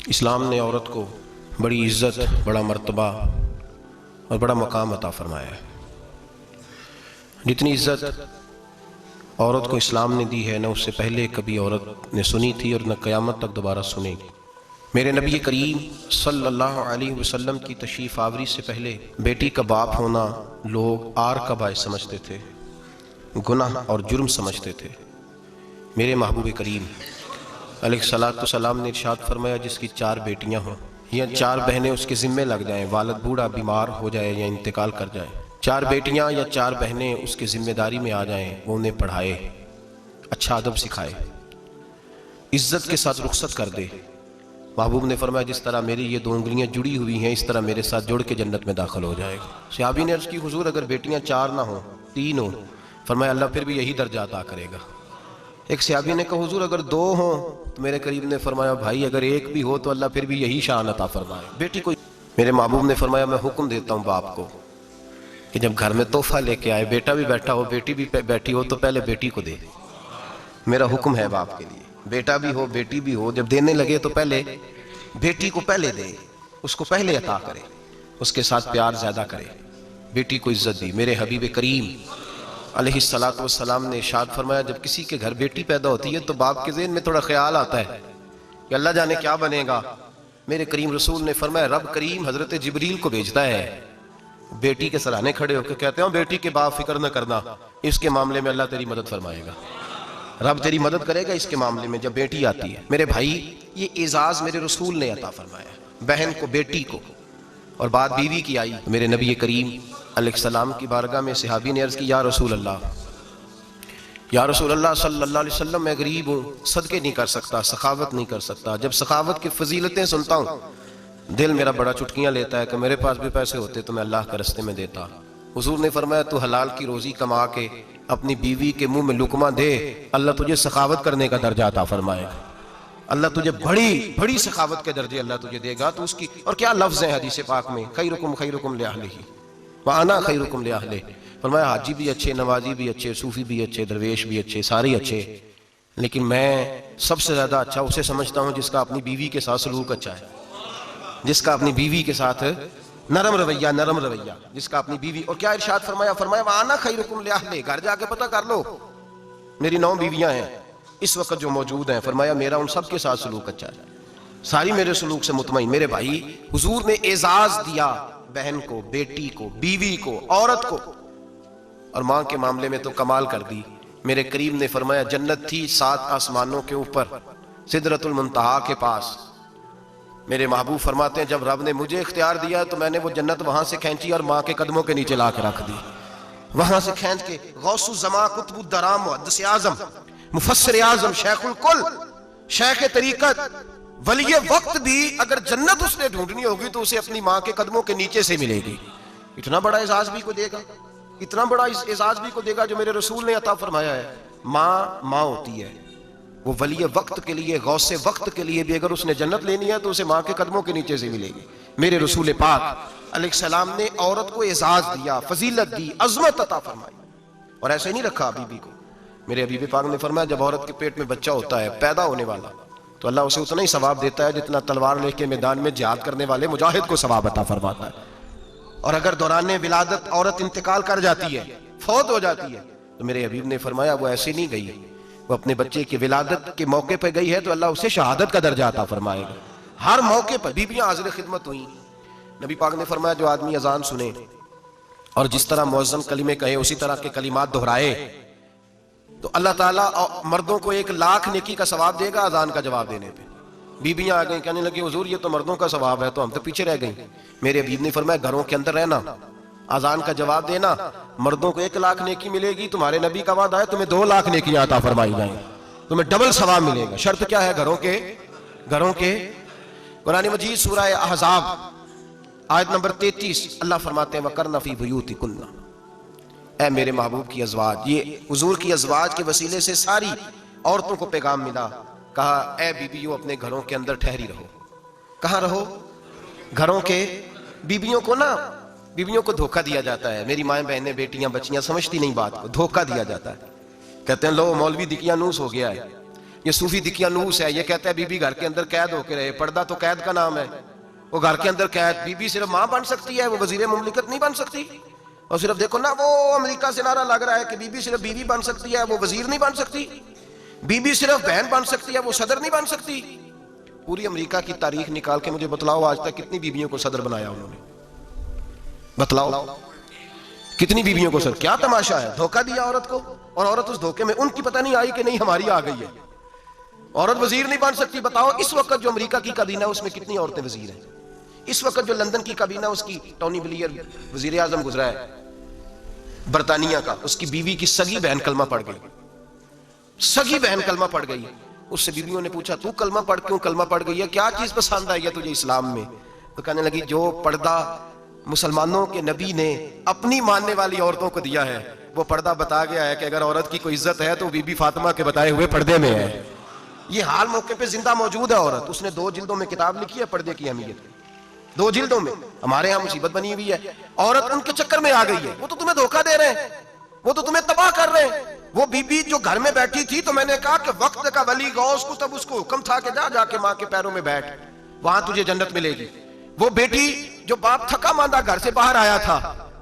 इस्लाम ने औरत को बड़ी इज़्ज़त, बड़ा मर्तबा और बड़ा मकाम अता फरमाया है। जितनी इज़्ज़त औरत को इस्लाम ने दी है, न उससे पहले कभी औरत ने सुनी थी और न क़यामत तक दोबारा सुनेगी। मेरे नबी करीम सल्लल्लाहु अलैहि वसल्लम की तशरीफ़ आवरी से पहले बेटी का बाप होना लोग आर का बायस समझते थे, गुनाह और जुर्म समझते थे। मेरे महबूब करीम अलैहिस्सलातु सलाम ने इरशाद फरमाया, जिसकी 4 बेटियां हों या 4 बहनें उसके ज़िम्मे लग जाएं, वालिद बूढ़ा बीमार हो जाए या इंतकाल कर जाए, 4 बेटियां या 4 बहनें उसकी ज़िम्मेदारी में आ जाएं, वो उन्हें पढ़ाए, अच्छा अदब सिखाए, इज़्ज़त के साथ रुखसत कर दे। महबूब ने फरमाया, जिस तरह मेरी ये 2 उंगलियां जुड़ी हुई हैं, इस तरह मेरे साथ जुड़ के जन्नत में दाखिल हो जाएगा। सहाबी ने अर्ज़ की, हुजूर अगर बेटियां 4 ना हो 3 हो? फरमाया, अल्लाह फिर भी यही दर्जा अता करेगा। एक सहाबी ने कहा, हुजूर अगर 2 हो? तो मेरे करीब ने फरमाया, भाई अगर 1 भी हो तो अल्लाह फिर भी यही शान अता फरमाए। बेटी को मेरे महबूब ने फरमाया, मैं हुक्म देता हूँ बाप को कि जब घर में तोहफा लेके आए, बेटा भी बैठा हो बेटी भी बैठी हो, तो पहले बेटी को दे। मेरा हुक्म है बाप के लिए, बेटा भी हो बेटी भी हो, जब देने लगे तो पहले बेटी को पहले दे, उसको पहले अता करे, उसके साथ प्यार ज्यादा करे, बेटी को इज्जत दी। मेरे हबीब करीम अलैहिस्सलातु वस्सलाम ने इरशाद फरमाया, जब किसी के घर बेटी पैदा होती है तो बाप के ज़हन में थोड़ा ख्याल आता है कि अल्लाह जाने क्या बनेगा। मेरे करीम रसूल ने फरमाया, रब करीम हजरत जिब्रील को भेजता है, बेटी के सराहने खड़े होकर कहते हैं, बेटी के बाप फिक्र न करना, इसके मामले में अल्लाह तेरी मदद फरमाएगा, रब तेरी मदद करेगा इसके मामले में जब बेटी आती है। मेरे भाई, ये एजाज मेरे रसूल ने अता फरमाया, बहन को, बेटी को, और बात बीवी की आई। मेरे नबी करीम अलैहिस्सलाम की बारगाह में सहाबी ने अर्ज़ की, या रसूल अल्लाह सल्लल्लाहु अलैहि वसल्लम, मैं गरीब हूँ, सदके नहीं कर सकता, सखावत नहीं कर सकता। जब सखावत की फजीलतें सुनता हूँ दिल मेरा बड़ा चुटकियाँ लेता है कि मेरे पास भी पैसे होते तो मैं अल्लाह के रस्ते में देता। हुजूर ने फरमाया, तू हलाल की रोजी कमा के अपनी बीवी के मुंह में लुकमा दे, अल्लाह तुझे सखावत करने का दर्जा अता फरमाएगा, अल्लाह तुझे बड़ी बड़ी सखावत के दर्जे अल्लाह तुझे देगा। तो उसकी, और क्या लफ्ज़ है हदीस पाक में, खैरुकुम लिअहलिही व अना खैरुकुम लिअहलिही। फरमाया, हाजी भी अच्छे, नवाजी भी अच्छे, सूफी भी अच्छे, दरवेश भी अच्छे, सारे अच्छे, लेकिन मैं सबसे ज़्यादा अच्छा उसे समझता हूँ जिसका अपनी बीवी के साथ सलूक अच्छा है, जिसका अपनी बीवी के साथ नरम रवैया, जिसका अपनी बीवी। और क्या इरशाद फरमाया, फरमाया वाना खैरुकुम लिअहलिही, घर जाके पता कर लो, मेरी 9 बीवियां हैं इस वक्त जो मौजूद हैं, फरमाया मेरा उन सब के साथ सलूक अच्छा है, सारी मेरे सलूक से मुतमईन। मेरे भाई, हुजूर ने एजाज दिया बहन को, बेटी को, बीवी को, औरत को, और मां के मामले में तो कमाल कर दी। मेरे करीम ने फरमाया, जन्नत थी 7 आसमानों के ऊपर, सिदरतुल मुंतहा के पास। मेरे महबूब फरमाते हैं, जब रब ने मुझे इख्तियार दिया तो मैंने वो जन्नत वहां से खींची और मां के कदमों के नीचे ला के रख दी, वहां से खींच के। गौसुल ज़मा, कुतुबुद दराम, मुहद्दिस आज़म, मुफस्सिर आज़म, शेखुल कुल, शेख तरीकत, वली वक्त भी अगर जन्नत उसने ढूंढनी होगी तो उसे अपनी मां के कदमों के नीचे से मिलेगी। इतना बड़ा एजाज भी को देगा, इतना बड़ा एजाज भी को देगा जो मेरे रसूल ने अता फरमाया है। माँ होती है, वो वली वक्त के लिए, गौसे वक्त के लिए भी अगर उसने जन्नत लेनी है तो उसे माँ के कदमों के नीचे से मिलेगी। मेरे रसूल पाक अलैहिस्सलाम ने औरत को एजाज दिया, फजीलत दी, अजमत अता फरमाई, और ऐसे नहीं रखा बीबी को। मेरे हबीब पाक ने फरमाया, जब औरत के पेट में बच्चा होता है, पैदा होने वाला, तो अल्लाह उसे उतना ही सवाब देता है जितना तलवार लेके मैदान में जिहाद करने वाले मुजाहिद को सवाब अता फरमाता है। और अगर दौरान विलादत औरत इंतकाल कर जाती है, फौत हो जाती है, तो मेरे हबीब ने फरमाया वो ऐसे नहीं गई है, वो अपने बच्चे की विलादत के मौके पर गई है तो अल्लाह उसे शहादत का दर्जा अता फरमाएगा। हर मौके पर बीबियां हाजिर खिदमत हुई। नबी पाक ने फरमाया, जो आदमी अजान सुने और जिस तरह मुअज्जिन कलिमे कहे उसी तरह के कलिमात दोहराए, तो अल्लाह ताला मर्दों को 1 लाख नेकी का सवाब देगा अजान का जवाब देने पे। बीबियां आ गई, कहने लगी, हुजूर ये तो मर्दों का सवाब है, तो हम तो पीछे रह गई। मेरे हबीब ने फरमाया, घरों के अंदर रहना, अजान का जवाब देना, मर्दों को 1 लाख नेकी मिलेगी, तुम्हारे नबी का वादा है तुम्हें 2 लाख नेकियां अता फरमाई जाएंगी, तुम्हें डबल सवाब मिलेगा। शर्त क्या है? घरों के कुरान मजीद सूरह अहज़ाब आयत नंबर 33 अल्लाह फरमाते हैं, वकरना फी बुयूतिकुन्ना, ऐ मेरे महबूब की अज़वाज। ये हुजूर की अज़वाज के वसीले से सारी औरतों को पैगाम मिला। कहा, ऐ बीबियों अपने घरों के अंदर ठहरी रहो। कहाँ रहो? घरों के। बीबियों को ना, बीबियों को धोखा दिया जाता है। मेरी माएँ, बहनें, बेटियां, बच्चियां समझती नहीं बात को, धोखा दिया जाता है। कहते हैं लो मौलवी दिकियानूस हो गया है, ये सूफी दिकियानूस है, ये कहता है बीबी घर के अंदर कैद होकर रहे। पर्दा तो कैद का नाम है, वो घर के अंदर कैद। बीबी सिर्फ मां बन सकती है, वो वजीर मुमलिकत नहीं बन सकती। और सिर्फ देखो ना, वो अमेरिका से नारा लग रहा है कि बीबी सिर्फ बीवी बन सकती है, वो वजीर नहीं बन सकती। बीबी सिर्फ बहन बन सकती है, वो सदर नहीं बन सकती। पूरी अमेरिका की तारीख निकाल के मुझे बतलाओ आज तक कितनी बीवियों को सदर बनाया उन्होंने, बतलाओ कितनी बीवियों को सर। क्या तमाशा है, धोखा दिया औरत को, और औरत उस धोखे में उनकी पता नहीं आई कि नहीं हमारी आ गई है। औरत वजीर नहीं बन सकती। बताओ इस वक्त जो अमेरिका की काबीना उसमें कितनी औरतें वजीर हैं। इस वक्त जो लंदन की काबीना उसकी टोनी ब्लेयर वजीर आजम गुजरा है बरतानिया का, उसकी बीवी की सगी बहन कलमा पड़ गई, सगी बहन कलमा पड़ गई। उससे बीवियों ने पूछा तू कलमा पढ़ क्यों कलमा पड़ गई है, क्या चीज पसंद आई है तुझे इस्लाम में? तो कहने लगी जो पर्दा मुसलमानों के नबी ने अपनी मानने वाली औरतों को दिया है, वो पर्दा बता गया है कि अगर औरत की कोई इज्जत है तो बीबी फातिमा के बताए हुए पर्दे में है। ये हाल मौके पे जिंदा मौजूद है औरत। उसने 2 जिल्दों में किताब लिखी है पर्दे की अहमियत, 2 जिल्दों में। हमारे यहाँ मुसीबत बनी हुई है, औरत उनके चक्कर में आ गई है। वो तो तुम्हें धोखा दे रहे हैं, वो तो तुम्हें तबाह कर रहे हैं। वो बीबी जो घर में बैठी थी, तो मैंने कहा कि वक्त का वली गौस को तब उसको हुक्म था कि जा जाके माँ के पैरों में बैठ, वहां तुझे जन्नत मिलेगी। वो बेटी जो बाप थका मांदा घर से बाहर आया था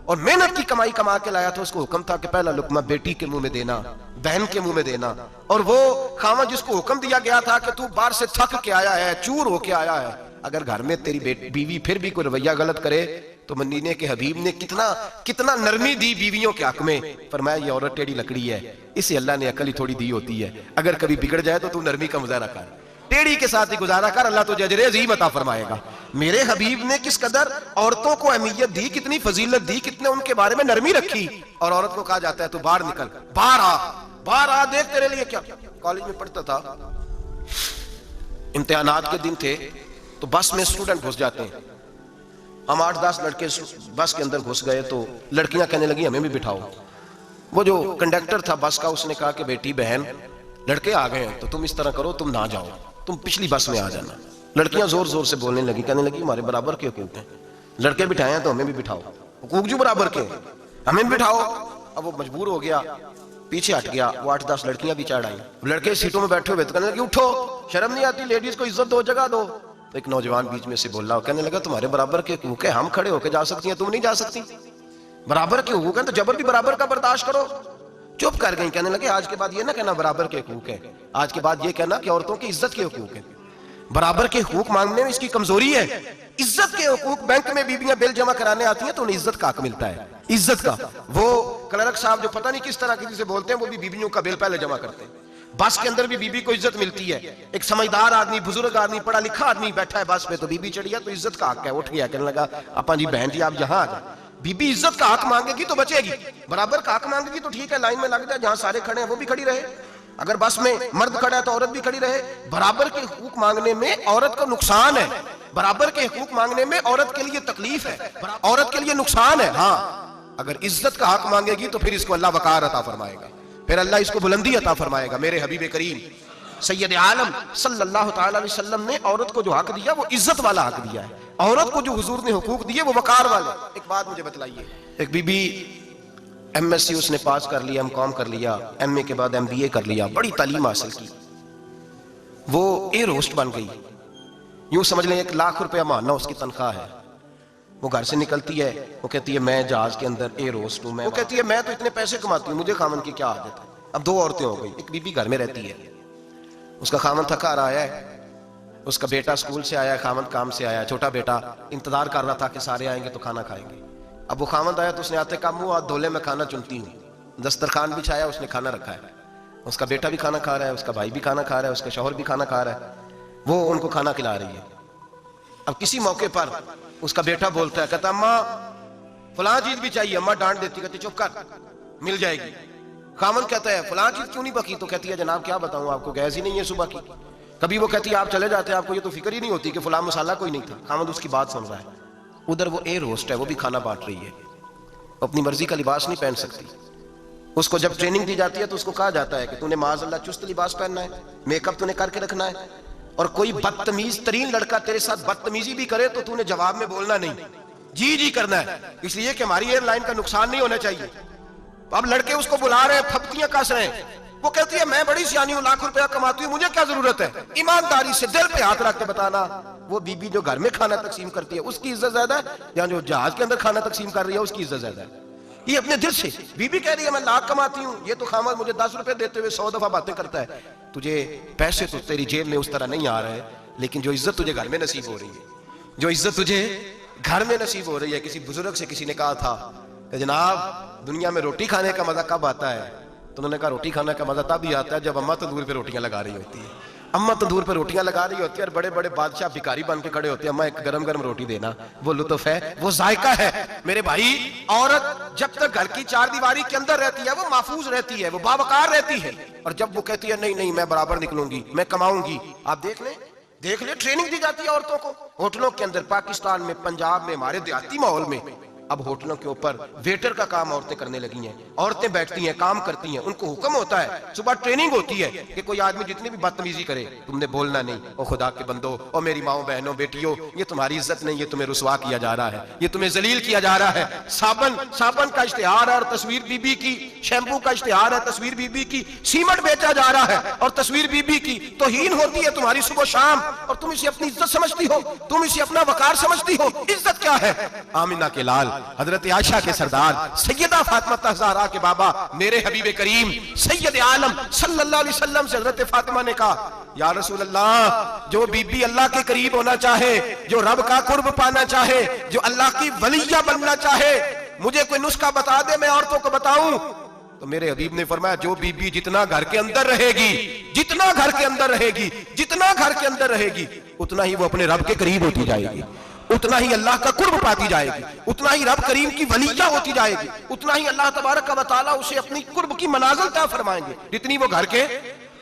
और मेहनत की कमाई कमा के लाया था, उसको हुक्म था कि पहला लुकमा बेटी के मुंह में देना, बहन के मुंह में देना। और वो खामा जिसको हुक्म दिया गया था कि तू बाहर से थक के आया है, चूर होके आया है, अगर घर में तेरी बीवी फिर भी कोई रवैया गलत करे, तो मदीने के हबीब ने कितना कितना नरमी दी बीवियों के हक में। फरमाया ये औरत टेढ़ी लकड़ी है, इसे अल्लाह ने अकल ही थोड़ी दी होती है, अगर कभी बिगड़ जाए तो तू नरमी का मुजाहरा कर, टेढ़ी के साथ ही गुजारा कर, अल्लाह तुझे अजर अजीम अता फरमाएगा। मेरे हबीब ने किस कदर औरतों को अहमियत दी, कितनी फजीलत दी, कितने उनके बारे में नरमी रखी। और औरत को कहा जाता है तू बाहर निकल, बाहर आ, देख तेरे लिए क्या। कॉलेज में पढ़ता था, इम्तिहानात के दिन थे, तो बस में स्टूडेंट घुस जाते हैं। हम 8-10 लड़के बस के अंदर घुस गए, तो लड़कियां कहने लगी हमें भी बिठाओ। वो जो कंडक्टर था बस का, उसने कहा कि बेटी बहन लड़के आ गए हैं तो तुम इस तरह करो, तुम ना जाओ, तुम पिछली बस में आ जाना। लड़कियां जोर जोर से बोलने लगी, कहने लगी हमारे बराबर के हकूक हैं, लड़के बिठाए हैं तो हमें भी बिठाओ, हकूक जो बराबर के, हमें भी बिठाओ। अब वो मजबूर हो गया, पीछे हट गया। वो 8-10 लड़कियां भी चढ़ आई, लड़के सीटों में बैठे हुए तो कहने लगे उठो, शर्म नहीं आती, लेडीज को इज्जत दो, जगह दो। तो एक नौजवान बीच में से बोला, कहने लगा तुम्हारे बराबर के हकूक है, हम खड़े होकर जा सकती हैं, तुम नहीं जा सकती। बराबर के हकूक है तो जबर भी बराबर का बर्दाश्त करो। चुप कर गई। कहने लगे आज के बाद ये ना कहना बराबर के हकूक है, आज के बाद ये कहना कि औरतों की इज्जत के हकूक है। बराबर के हकूक मांगने में इसकी कमजोरी है। इज्जत के हकूक, बैंक में बीबियां बिल जमा कराने आती हैं तो उन्हें इज्जत का हक मिलता है, इज्जत का। वो क्लर्क साहब जो पता नहीं किस तरह किसी से बोलते हैं, वो भी बीबियों का बिल पहले जमा करते हैं। बस के अंदर भी बीबी को इज्जत मिलती है। एक समझदार आदमी, बुजुर्ग आदमी, पढ़ा लिखा आदमी बैठा है बस में, तो बीबी चढ़ी है तो इज्जत का हक है। उठ गया, कहने लगा अपा जी बहन जी आप यहाँ आ जाए। बीबी इज्जत का हक मांगेगी तो बचेगी, बराबर का हक मांगेगी तो ठीक है, लाइन में लग जाए, जहां सारे खड़े हैं वो भी खड़ी रहे। अगर बस में मर्द खड़ा है तो औरत भी खड़ी रहे। बराबर के हकूक मांगने में औरत को नुकसान है, बराबर के हकूक मांगने में औरत के लिए तकलीफ है, औरत के लिए नुकसान है। हाँ, अगर इज्जत का हक मांगेगी तो फिर इसको अल्लाह वकार अता फरमाएगा, फिर अल्लाह इसको बुलंदी अता फरमाएगा। मेरे हबीब करीम सैयद आलम सल्लल्लाहु तआला अलैहि वसल्लम ने औरत को जो हक दिया वो इज्जत वाला हक दिया है। औरत को जो हुजूर ने हुकूक दिए वो वकार वाले। एक बात मुझे बतलाइए, एक बीबी एमएससी उसने पास कर लिया, एमकॉम कर लिया, एमए के बाद एमबीए कर लिया, बड़ी तालीम हासिल की, वो एयर होस्ट बन गई। यूं समझ लें 1 लाख रुपया महीना उसकी तनख्वाह है। वो घर से निकलती है, वो कहती है मैं जहाज के अंदर एयर होस्ट हूं। वो कहती है मैं तो इतने पैसे कमाती हूँ, मुझे खामन की क्या आदत है। अब 2 औरतें हो गई, एक बीबी घर में रहती है, उसका खामन थका रहा है, उसका बेटा स्कूल से आया, खामन काम से आया, छोटा बेटा इंतजार कर रहा था कि सारे आएंगे तो खाना खाएंगे। अब वो खामन आया तो उसने आते का मुंह हाथ धोले में खाना चुनती हूँ, दस्तरखान बिछाया, उसने खाना रखा है, उसका बेटा भी खाना खा रहा है, उसका भाई भी खाना खा रहा है, उसका शौहर भी खाना खा रहा है, वो उनको खाना खिला रही है। अब किसी मौके पर उसका बेटा बोलता है, कहता अम्मा फलां चीज भी चाहिए। अम्मा डांट देती, कहती चुप कर, मिल जाएगी। खामन कहता है फलां चीज क्यों नहीं पकी? तो कहती है जनाब क्या बताऊं आपको, गैस ही नहीं है सुबह की। कभी वो कहती है आप चले जाते हैं, आपको ये तो फिक्र ही नहीं होती कि फलां मसाला कोई नहीं था। खामन उसकी बात सुन रहा है। उधर वो एयर होस्ट है, वो भी खाना बांट रही है, अपनी मर्जी का लिबास नहीं पहन सकती। उसको जब ट्रेनिंग दी जाती है तो उसको कहा जाता है कि तूने माज़अल्लाह चुस्त लिबास पहनना है, मेकअप तूने करके रखना है, और कोई बदतमीज तरीन लड़का तेरे साथ बदतमीजी भी करे तो तूने जवाब में बोलना नहीं, जी जी करना है, इसलिए कि हमारी एयरलाइन का नुकसान नहीं होना चाहिए। अब लड़के उसको बुला रहे हैं, फपतियां कस रहे हैं, वो कहती है मैं बड़ी सियानी हूं, लाख रुपया कमाती हूं, मुझे क्या जरूरत है। ईमानदारी से दिल पे हाथ रख के बताना, वो बीबी जो घर में खाना तकसीम करती है उसकी इज्जत ज्यादा है या जो जहाज के अंदर खाना तकसीम कर रही है उसकी इज्जत ज्यादा है। ये अपने दिल से बीबी कह रही है मैं लाख कमाती हूं, ये तो खामद मुझे 10 रुपए देते हुए 100 दफा बातें करता है। तुझे पैसे तो तेरी जेब में उस तरह नहीं आ रहे, लेकिन जो इज्जत तुझे घर में नसीब हो रही है, जो इज्जत तुझे घर में नसीब हो रही है। किसी बुजुर्ग से किसी ने कहा था कि जनाब दुनिया में रोटी खाने का मजा कब आता है, तो उन्होंने कहा रोटी खाने का मजा तब ही आता है जब अम्मा तंदूर पे रोटियां लगा रही होती है। अम्मा तंदूर पे रोटियां लगा रही होती है और बड़े बड़े बादशाह भिखारी बन के खड़े होते हैं, अम्मा एक गरम गरम रोटी देना, वो लुत्फ है, वो जायका है। मेरे भाई औरत जब तक घर की चार दीवारी के अंदर रहती है वो महफूज रहती है, वो बावकार रहती है। और जब वो कहती है नहीं नहीं मैं बराबर निकलूंगी, मैं कमाऊंगी, आप देख ले ट्रेनिंग दी जाती है औरतों को होटलों के अंदर, पाकिस्तान में, पंजाब में, हमारे देहाती माहौल में अब होटलों के ऊपर वेटर का काम औरतें करने लगी हैं। औरतें बैठती हैं, काम करती हैं, उनको हुक्म होता है, सुबह ट्रेनिंग होती है कि कोई आदमी जितनी भी बदतमीजी करे तुमने बोलना नहीं। ओ खुदा के बंदो, ओ मेरी माओ बहनों बेटियों, ये तुम्हारी इज्जत नहीं, ये तुम्हें रुसवा किया जा रहा है, ये तुम्हें जलील किया जा रहा है। साबन का इश्तिहार है और तस्वीर बीबी की, शैम्पू का इश्तिहार है, तस्वीर बीबी की, सीमेंट बेचा जा रहा है और तस्वीर बीबी की। तौहीन होती है तुम्हारी सुबह शाम और तुम इसे अपनी इज्जत समझती हो, तुम इसे अपना वकार समझती हो। इज्जत क्या है? आमिना के लाल, हजरत आयशा के सरदार, सैयदा फातिमा ज़हरा के बाबा, मेरे हबीब करीम सैयद आलम सल्लल्लाहु अलैहि वसल्लम से हजरत फातिमा ने कहा या रसूल अल्लाह, जो बीबी अल्लाह के करीब होना चाहे, जो रब का कुर्ब पाना चाहे, जो अल्लाह की वलिया बनना चाहे, मुझे कोई नुस्खा बता दे, मैं औरतों को बताऊं। तो मेरे हबीब ने फरमाया जो बीबी जितना घर के अंदर रहेगी, जितना घर के अंदर रहेगी, जितना घर के अंदर रहेगी, उतना ही वो अपने रब के करीब होती जाएगी, उतना ही अल्लाह का कुर्ब पाती जाएगी, उतना ही रब करीम की वलिया होती जाएगी, उतना ही अल्लाह तबारक व तआला उसे अपनी कुर्ब की मनाजिल तय फरमाएंगे। जितनी वो घर के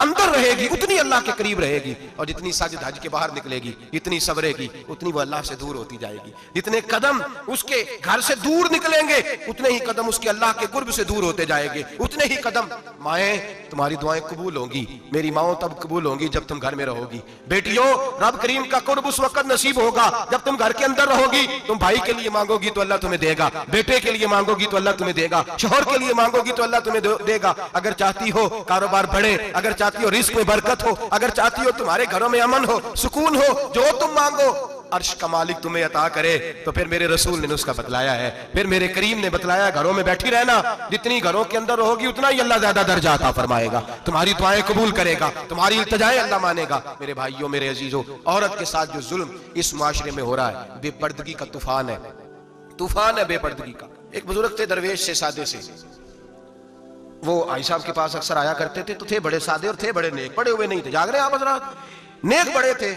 अंदर रहेगी उतनी अल्लाह के करीब रहेगी, और जितनी सज धज के बाहर निकलेगी, जितनी सबरेगी, उतनी वो अल्लाह से दूर होती जाएगी। जितने कदम उसके घर से दूर निकलेंगे उतने ही कदम उसके अल्लाह के कुर्ब से दूर होते जाएंगे, उतने ही कदम। माएँ तुम्हारी दुआएं कबूल होंगी, मेरी माओ तब कबूल होंगी जब तुम घर में रहोगी। बेटियों रब करीम का कुर्ब उस वक्त नसीब होगा जब तुम घर के अंदर रहोगी। तुम भाई के लिए मांगोगी तो अल्लाह तुम्हें देगा, बेटे के लिए मांगोगी तो अल्लाह तुम्हें देगा, शोहर के लिए मांगोगी तो अल्लाह तुम्हें देगा। अगर चाहती हो कारोबार बढ़े, अगर चाहती हो रिस्क में बरकत हो, अगर चाहती हो तुम्हारे घरों में अमन हो, सुकून हो, जो तुम मांगो अर्श का मालिक तुम्हें अता करे। तो फिर मेरे रसूल ने उसका बतलाया है, फिर मेरे करीम ने बतलाया घरों में बैठी रहना, जितनी घरों के अंदर रहोगी उतना ही अल्लाह ज्यादा दर्जा अता फरमाएगा, तुम्हारी दुआएं कबूल करेगा, तुम्हारी इल्तिजाएं अल्लाह मानेगा। मेरे भाइयों मेरे अजीजों, औरत के साथ जो जुल्म इस माशरे में हो रहा है, बेपर्दगी का तूफान है, तूफान है बेपर्दगी का। एक बुजुर्ग थे दरवेश से, सादे से, वो आई साहब के पास अक्सर आया करते थे, तो थे बड़े सादे और थे बड़े नेक, पड़े हुए नहीं थे, जाग रहे हैं आप हज़रात, नेक बड़े थे।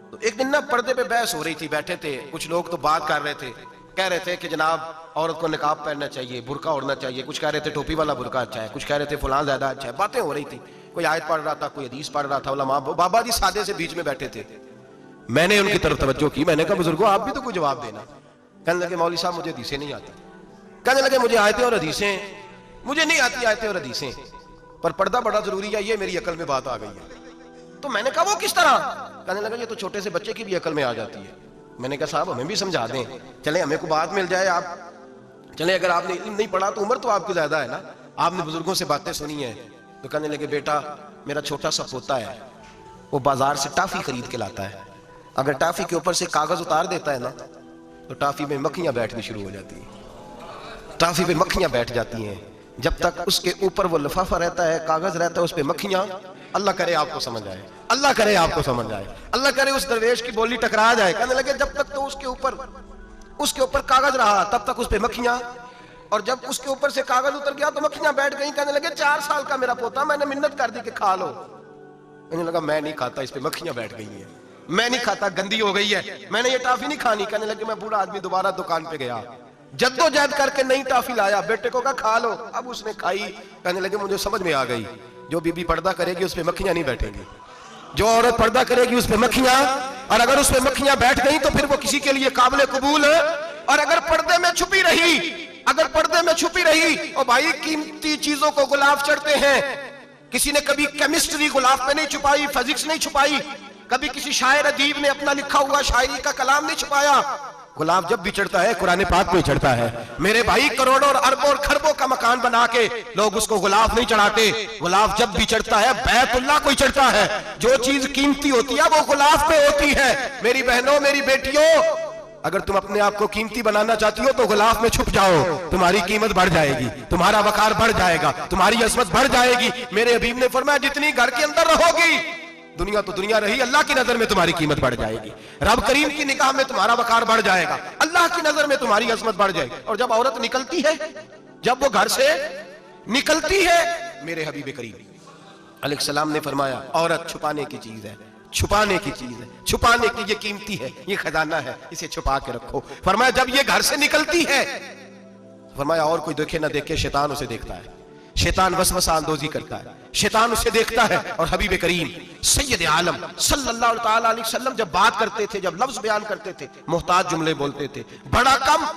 तो एक दिन ना पर्दे पे बहस हो रही थी, बैठे थे कुछ लोग तो बात कर रहे थे, कह रहे थे कि जनाब औरत को निकाब पहनना चाहिए, बुरका ओढ़ना चाहिए, कुछ कह रहे थे टोपी वाला बुरका अच्छा है, कुछ कह रहे थे फलां ज्यादा अच्छा है। बातें हो रही थी, कोई आयत पढ़ रहा था, कोई हदीस पढ़ रहा था, उलमा बाबा जी सादे से बीच में बैठे थे। मैंने उनकी तरफ तवज्जो की, मैंने कहा बुजुर्गो आप भी तो कोई जवाब देना। कहने लगे मौलवी साहब मुझे हदीसें नहीं आती, कहने लगे मुझे आयतें और हदीसें मुझे नहीं आती, आयतें और हदीसें, पर पर्दा बड़ा जरूरी है, ये मेरी अकल में बात आ गई है। तो मैंने कहा वो किस तरह? कहने लगा ये तो छोटे से बच्चे की भी अकल में आ जाती है। मैंने कहा साहब हमें भी समझा दें, चले हमें को बात मिल जाए, आप चले, अगर आपने इल्म नहीं पढ़ा तो उम्र तो आपकी ज्यादा है ना, आपने बुजुर्गों से बातें सुनी है। तो कहने लगे बेटा मेरा छोटा सा पोता है, वो बाजार से टाफी खरीद के लाता है, अगर टाफी के ऊपर से कागज उतार देता है ना तो टाफी में मक्खियां बैठनी शुरू हो जाती है, टाफी पे मक्खियां बैठ जाती हैं। जब तक उसके ऊपर वो लिफाफा रहता है, कागज रहता है, उस पे मक्खियां, अल्लाह करे आपको समझ आए, अल्लाह करे आपको समझ आए, अल्लाह करे उस दरवेश की बोली टकरा जाए। कहने लगे जब तक तो उसके ऊपर कागज रहा तब तक उस पे मक्खियां, और जब उसके ऊपर से कागज उतर गया तो मक्खियां बैठ गई। कहने लगे 4 साल का मेरा पोता, मैंने मिन्नत कर दी कि खा लो। कहने लगा मैं नहीं खाता, इस पे मक्खियां बैठ गई है, मैं नहीं खाता, गंदी हो गई है, मैंने ये टाफी नहीं खानी। कहने लगे मैं बूढ़ा आदमी दोबारा दुकान पे गया, जद्दोजहद करके नई टाफी लाया, बेटे को कहा खा लो, अब उसने खाई। कहने लगे मुझे समझ में आ गई, जो बीबी पर्दा करेगी उस पे मक्खियां नहीं बैठेंगी, जो औरत पर्दा करेगी उस पे मक्खियां, और अगर उस पे मक्खियां बैठ गई तो फिर वो किसी के लिए काबिल कबूल है। और अगर पर्दे में छुपी रही, अगर पर्दे में छुपी रही, और भाई कीमती चीजों को गुलाब चढ़ते हैं, किसी ने कभी केमिस्ट्री गुलाब पे नहीं छुपाई, फिजिक्स नहीं छुपाई, कभी किसी शायर अदीब ने अपना लिखा हुआ शायरी का कलाम नहीं छुपाया, गुलाब जब भी चढ़ता है कुरान पाक पे चढ़ता है। मेरे भाई करोड़ों और अरबों और खरबों का मकान बना के लोग उसको गुलाब नहीं चढ़ाते। गुलाब जब भी चढ़ता है बैतुल्लाह को चढ़ता है। जो चीज कीमती होती है वो गुलाब पे होती है। मेरी बहनों, मेरी बेटियों, अगर तुम अपने आप को कीमती बनाना चाहती हो तो गुलाब में छुप जाओ, तुम्हारी कीमत बढ़ जाएगी, तुम्हारा वकार बढ़ जाएगा, तुम्हारी अजमत बढ़ जाएगी। मेरे हबीब ने फरमाया जितनी घर के अंदर रहोगी, दुनिया तो दुनिया रही, अल्लाह की नजर में तुम्हारी कीमत बढ़ जाएगी। रब करीम की निगाह में तुम्हारा वकार बढ़ जाएगा, अल्लाह की नजर में तुम्हारी अजमत बढ़ जाएगी। और जब औरत निकलती है, जब वो घर से निकलती है, मेरे हबीब करीम अलैहिस्सलाम ने फरमाया औरत छुपाने की चीज है, छुपाने की चीज है, छुपाने की, ये कीमती है, ये खजाना है, इसे छुपा के रखो। फरमाया जब ये घर से निकलती है, फरमाया और कोई देखे ना देखे, शैतान उसे देखता है, शैतान वसवसा अंदोजी करता है, शैतान उसे देखता है। और हबीब करीम सैयद आलम सल्लल्लाहु ताला अलैहि वसल्लम जब बात करते थे, जब लफ्ज बयान करते थे, मोहताज जुमले बोलते थे, बड़ा कम,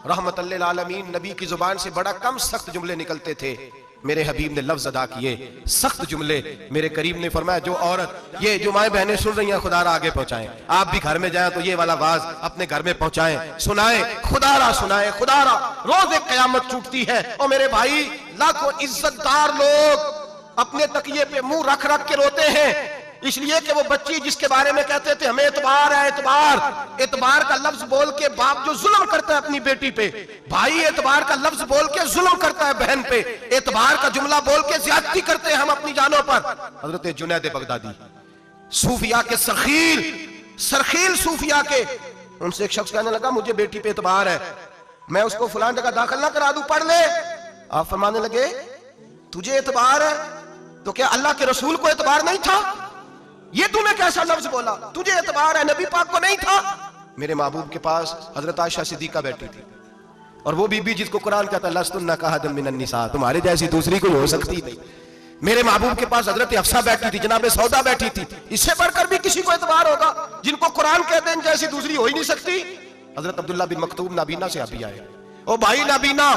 रहमतुल लिल आलमीन नबी की जुबान से बड़ा कम सख्त जुमले निकलते थे। मेरे हबीब ने लफ्ज अदा किए, सख्त जुमले। मेरे करीम ने फरमाया जो औरत, ये जो माए बहनें सुन रही हैं, खुदारा आगे पहुंचाएं। आप भी घर में जाएं तो ये वाला वाज अपने घर में पहुंचाएं, सुनाएं, खुदारा सुनाएं, खुदारा। रोज एक कयामत टूटती है और मेरे भाई लाखों इज्जतदार लोग अपने तकिए पे मुंह रख रख के रोते हैं, इसलिए कि वो बच्ची जिसके बारे में कहते थे हमें एतबार है, एतबार, एतबार का लफ्ज बोल के बाप जो जुल्म करता है अपनी बेटी पे, भाई एतबार का लफ्ज बोल के जुल्म करता है बहन पे, एतबार का जुमला बोल के ज्यादती करते हैं हम अपनी जानों पर। हजरत जुनैद बगदादी, सूफिया के सरखील सूफिया के, उनसे एक शख्स कहने लगा मुझे बेटी पे एतबार है, मैं उसको फलान जगह दाखिल ना करा दूं, पढ़ ले। आप फरमाने लगे तुझे एतबार है तो क्या अल्लाह के रसूल को एतबार नहीं था? ये तूने कैसा लफ्ज बोला? तुझे एतबार है, नबी पाक को नहीं था? मेरे महबूब के पास हजरत आयशा सिद्दीका बैठी थी, और वो बीबी जिसको कुरान कहता है लस्तुन्ना कअहदिम मिनन निसा, तुम्हारे जैसी दूसरी कोई हो सकती नहीं। मेरे महबूब के पास हजरत हफ्सा बैठी थी, जनाब सौदा बैठी थी। इससे बढ़कर भी किसी को एतबार होगा जिनको कुरान कहते हैं जैसी दूसरी हो ही नहीं सकती। हजरत अब्दुल्ला बिन मक्तूम नाबीना से अभी आए, ओ भाई नाबीना,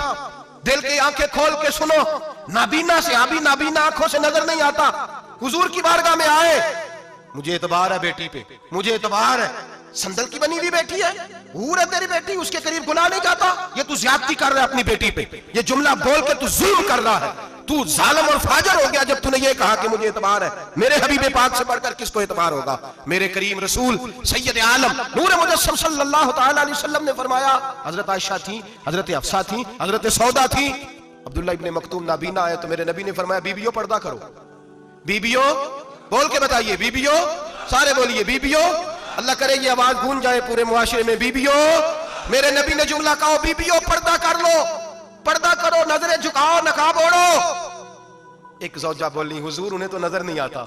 दिल की आंखें खोल के सुनो, नाबीना से अभी, नाबीना आंखों से नजर नहीं आता, हुजूर की बारगाह में आए, मुझे एतबार है बेटी पे, मुझे एतबार है, संदल की बनी हुई बेटी है, हूर है तेरी बेटी, उसके करीब गुनाह नहीं जाता, ये तू ज्यादती कर रहा है अपनी बेटी पे, ये जुमला बोल के तू जुल्म कर रहा है, तू जालिम और फाजिर हो गया जब तूने ये कहा कि मुझे एतबार है। मेरे हबीब पाक से बढ़कर किसको एतबार होगा? मेरे करीम रसूल सैयद आलम नूर मुजस्सम सल्लल्लाहु ताला अलैहि वसल्लम ने फरमाया, हजरत आयशा थी, हजरत हफ्सा थी, हजरत सौदा थी, अब्दुल्ला इब्ने मक्तूम नाबीना आए तो मेरे नबी ने फरमाया बीबियों पर्दा करो, बीबियों, बोल के बताइए बीबियों, सारे बोलिए बीबियों, अल्लाह करे ये आवाज गूंज जाए पूरे मुआशरे में, बीबियों। मेरे नबी ने जुमला कहा बीबियों पर्दा कर लो, पर्दा करो, नजरें झुकाओ, नकाब ओढ़ो। एक ज़ौजा बोली हुजूर उन्हें तो नजर नहीं आता,